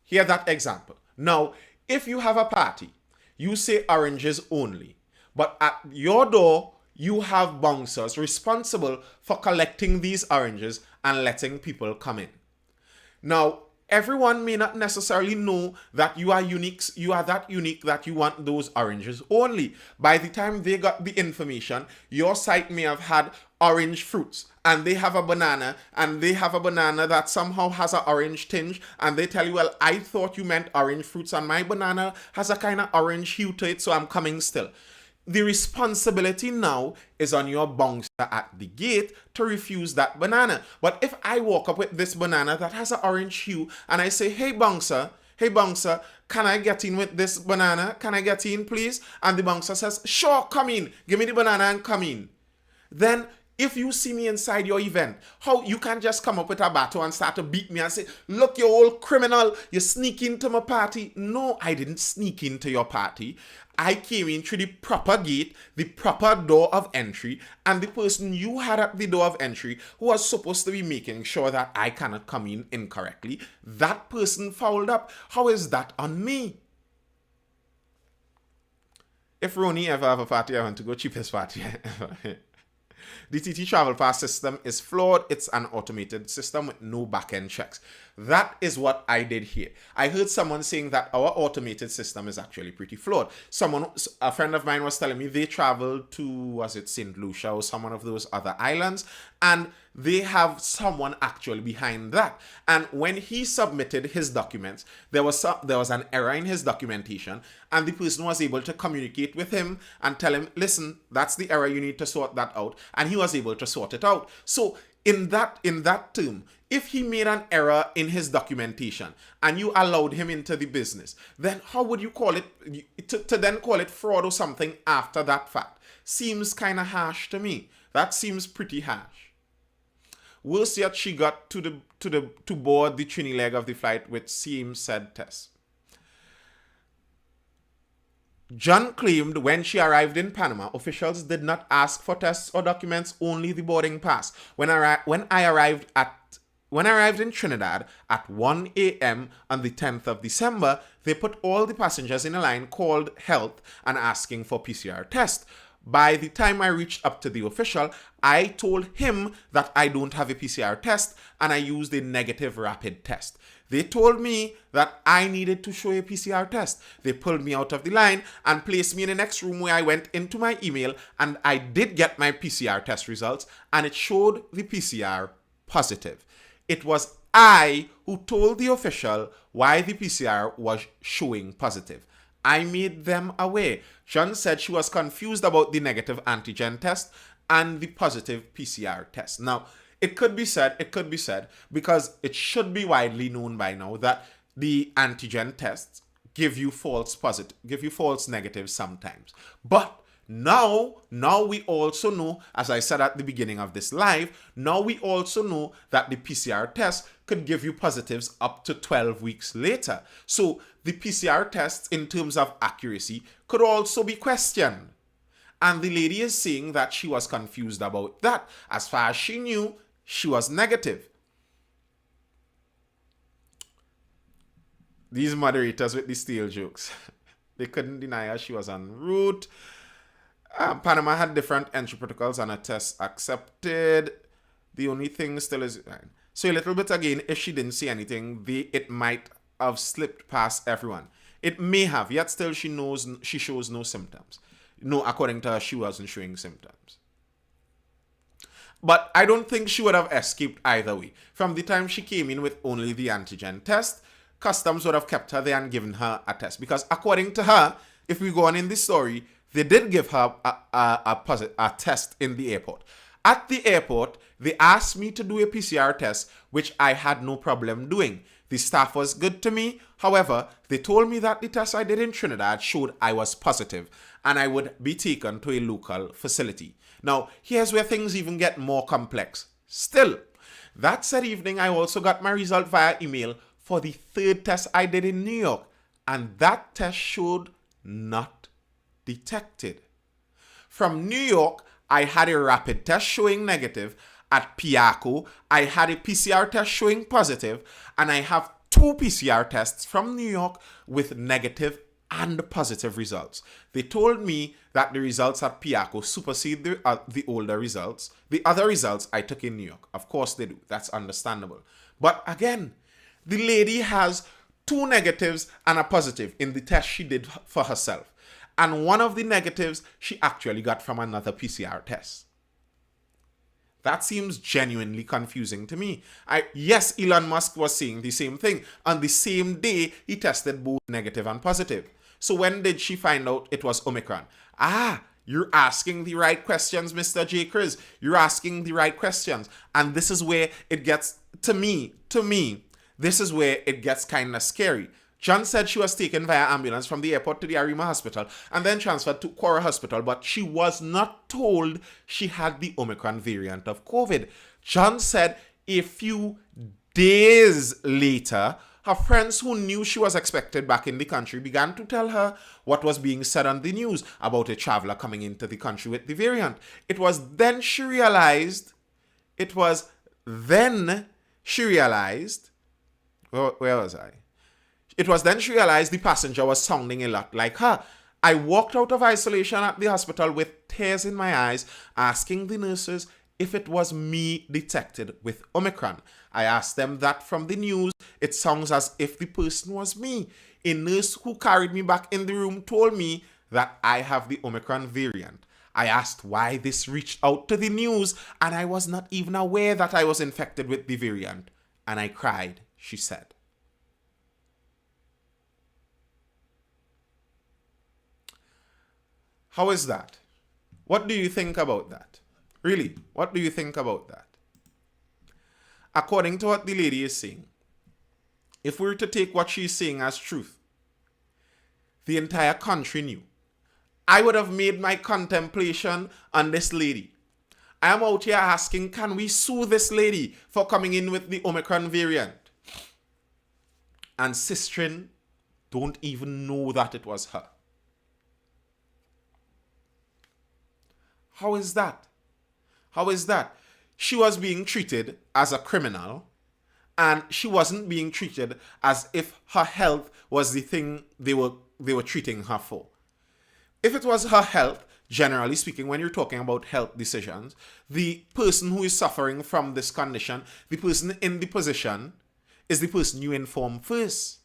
Hear that example. Now, if you have a party, you say oranges only, but at your door, you have bouncers responsible for collecting these oranges and letting people come in. Now, everyone may not necessarily know that you are unique. You are that unique that you want those oranges only. By the time they got the information, your site may have had orange fruits and they have a banana and they have a banana that somehow has an orange tinge and they tell you, well, I thought you meant orange fruits and my banana has a kind of orange hue to it, so I'm coming still. The responsibility now is on your bouncer at the gate to refuse that banana. But if I walk up with this banana that has an orange hue and I say, hey bouncer, can I get in with this banana? Can I get in, please? And the bouncer says, sure, come in. Give me the banana and come in. Then if you see me inside your event, how you can just come up with a baton and start to beat me and say, look, you old criminal, you sneak into my party. No, I didn't sneak into your party. I came in through the proper gate, the proper door of entry, and the person you had at the door of entry who was supposed to be making sure that I cannot come in incorrectly, that person fouled up. How is that on me? If Ronnie ever have a party, I want to go cheapest party ever. The TT Travel Pass system is flawed. It's an automated system with no back-end checks. That is what I did here. I heard someone saying that our automated system is actually pretty flawed. A friend of mine was telling me they traveled to, was it St. Lucia or some one of those other islands, and they have someone actually behind that. And when he submitted his documents, there was an error in his documentation, and the person was able to communicate with him and tell him, listen, that's the error, you need to sort that out. And he was able to sort it out. So in that term, if he made an error in his documentation and you allowed him into the business, then how would you call it, to then call it fraud or something after that fact? Seems kind of harsh to me. That seems pretty harsh. Worse yet, she got to board the Trini leg of the flight with same said test. John claimed when she arrived in Panama, officials did not ask for tests or documents, only the boarding pass. When I arrived in Trinidad at 1 a.m. on the 10th of December, they put all the passengers in a line called Health and asking for PCR test. By the time I reached up to the official, I told him that I don't have a PCR test and I used a negative rapid test. They told me that I needed to show a PCR test. They pulled me out of the line and placed me in the next room where I went into my email and I did get my PCR test results and it showed the PCR positive. It was I who told the official why the PCR was showing positive. I made them aware. John said she was confused about the negative antigen test and the positive PCR test. Now, it could be said, because it should be widely known by now that the antigen tests give you false negatives sometimes. But Now we also know, as I said at the beginning of this live, now we also know that the PCR test could give you positives up to 12 weeks later. So the PCR tests in terms of accuracy could also be questioned. And the lady is saying that she was confused about that. As far as she knew, she was negative. These moderators with the stale jokes. They couldn't deny her she was en route. Panama had different entry protocols and a test accepted. The only thing still is... So a little bit again, if she didn't say anything, it might have slipped past everyone. It may have, yet still she shows no symptoms. No, according to her, she wasn't showing symptoms. But I don't think she would have escaped either way. From the time she came in with only the antigen test, customs would have kept her there and given her a test. Because according to her, if we go on in this story, they did give her a test in the airport. At the airport, they asked me to do a PCR test, which I had no problem doing. The staff was good to me. However, they told me that the test I did in Trinidad showed I was positive and I would be taken to a local facility. Now, here's where things even get more complex. Still, that said evening, I also got my result via email for the third test I did in New York, and that test showed not detected. From New York, I had a rapid test showing negative. At Piaco, I had a PCR test showing positive, and I have 2 PCR tests from New York with negative and positive results. They told me that the results at Piaco supersede the older results, the other results I took in New York. Of course they do. That's understandable. But again, the lady has 2 negatives and a positive in the test she did for herself. And one of the negatives she actually got from another PCR test. That seems genuinely confusing to me. Yes, Elon Musk was saying the same thing. On the same day, he tested both negative and positive. So when did she find out it was Omicron? You're asking the right questions, Mr. J. Chris. You're asking the right questions. And this is where it gets, to me, this is where it gets kind of scary. John said she was taken via ambulance from the airport to the Arima Hospital and then transferred to Quora Hospital, but she was not told she had the Omicron variant of COVID. John said a few days later, her friends who knew she was expected back in the country began to tell her what was being said on the news about a traveler coming into the country with the variant. It was then she realized, where was I? It was then she realized the passenger was sounding a lot like her. I walked out of isolation at the hospital with tears in my eyes, asking the nurses if it was me detected with Omicron. I asked them that from the news, it sounds as if the person was me. A nurse who carried me back in the room told me that I have the Omicron variant. I asked why this reached out to the news, and I was not even aware that I was infected with the variant. And I cried, she said. How is that? What do you think about that? Really, what do you think about that? According to what the lady is saying, if we were to take what she's saying as truth, the entire country knew. I would have made my contemplation on this lady. I am out here asking, can we sue this lady for coming in with the Omicron variant? And Sistrin don't even know that it was her. How is that? How is that? She was being treated as a criminal, and she wasn't being treated as if her health was the thing they were treating her for. If it was her health, generally speaking, when you're talking about health decisions, the person who is suffering from this condition, the person in the position, is the person you inform first.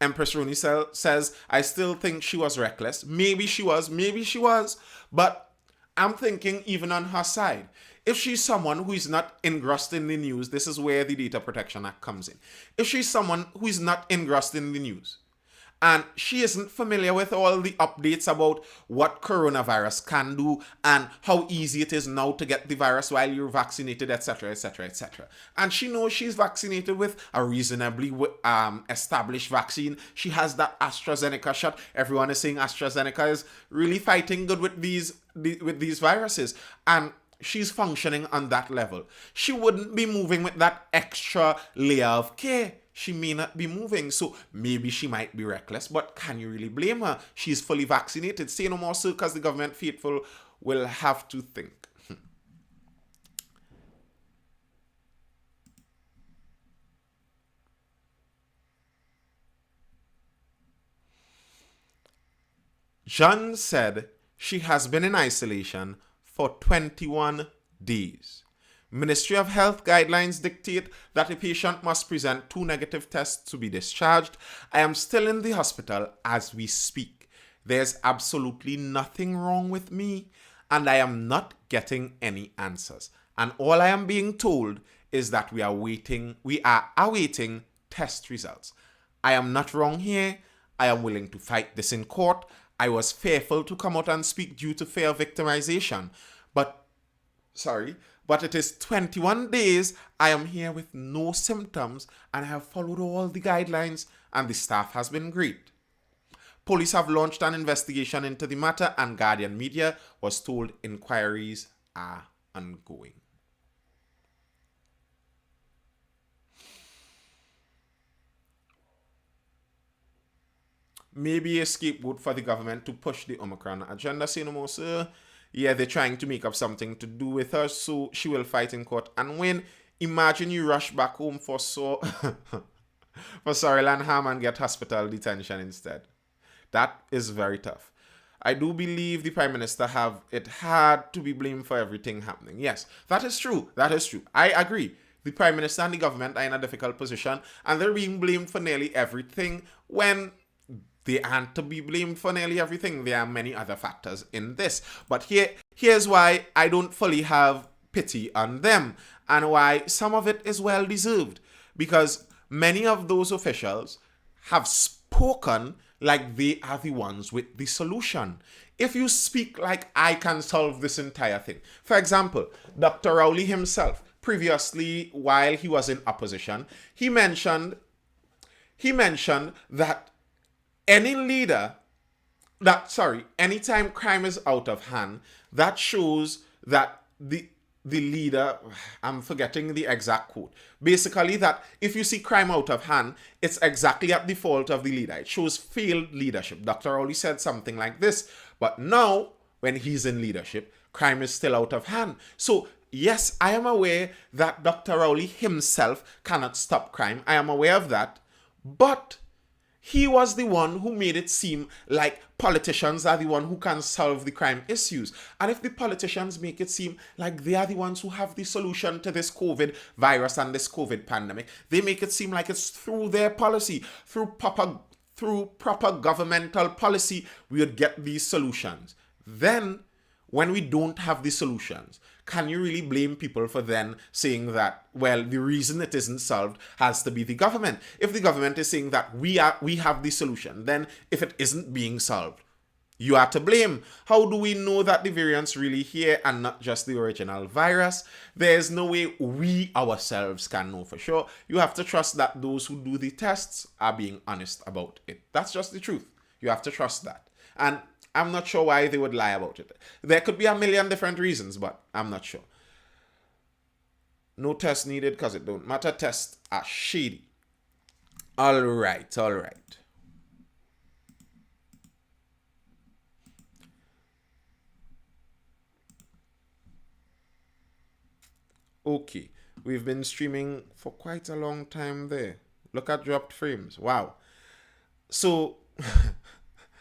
Empress Rooney says, I still think she was reckless. Maybe she was. But I'm thinking even on her side, if she's someone who is not engrossed in the news, this is where the Data Protection Act comes in. If she's someone who is not engrossed in the news, And she isn't familiar with all the updates about what coronavirus can do and how easy it is now to get the virus while you're vaccinated, etc., etc., etc. And she knows she's vaccinated with a reasonably established vaccine. She has that AstraZeneca shot. Everyone is saying AstraZeneca is really fighting good with these viruses. And she's functioning on that level. She wouldn't be moving with that extra layer of care. She may not be moving, so maybe she might be reckless, but can you really blame her? She's fully vaccinated. Say no more, sir, because the government faithful will have to think. Jean said she has been in isolation for 21 days. Ministry of Health guidelines dictate that a patient must present 2 negative tests to be discharged. I am still in the hospital as we speak. There's absolutely nothing wrong with me, and I am not getting any answers. And all I am being told is that we are awaiting test results. I am not wrong here. I am willing to fight this in court. I was fearful to come out and speak due to fear of victimization. But it is 21 days. I am here with no symptoms and I have followed all the guidelines and the staff has been great. Police have launched an investigation into the matter and Guardian Media was told inquiries are ongoing. Maybe a scapegoat for the government to push the Omicron agenda. Say no more, sir. Yeah, they're trying to make up something to do with her, so she will fight in court and win. Imagine you rush back home for Sorrel and Ham and get hospital detention instead. That is very tough. I do believe the Prime Minister had to be blamed for everything happening. Yes, that is true. That is true. I agree. The Prime Minister and the government are in a difficult position and they're being blamed for nearly everything when they aren't to be blamed for nearly everything. There are many other factors in this. But here's why I don't fully have pity on them and why some of it is well deserved. Because many of those officials have spoken like they are the ones with the solution. If you speak like I can solve this entire thing. For example, Dr. Rowley himself, previously while he was in opposition, he mentioned that anytime crime is out of hand, that shows that the leader, I'm forgetting the exact quote, basically that if you see crime out of hand, it's exactly at the fault of the leader. It shows failed leadership. Dr. Rowley said something like this, but now when he's in leadership, crime is still out of hand. So yes, I am aware that Dr. Rowley himself cannot stop crime. I am aware of that, but he was the one who made it seem like politicians are the one who can solve the crime issues. And if the politicians make it seem like they are the ones who have the solution to this COVID virus and this COVID pandemic, they make it seem like it's through their policy, through proper governmental policy, we would get these solutions. Then, when we don't have the solutions, can you really blame people for then saying that, well, the reason it isn't solved has to be the government? If the government is saying that we have the solution, then if it isn't being solved, you are to blame. How do we know that the variant's really here and not just the original virus? There's no way we ourselves can know for sure. You have to trust that those who do the tests are being honest about it. That's just the truth. You have to trust that. And I'm not sure why they would lie about it. There could be a million different reasons, but I'm not sure. No test needed because it don't matter. Tests are shady. All right. Okay, we've been streaming for quite a long time there. Look at dropped frames. Wow. So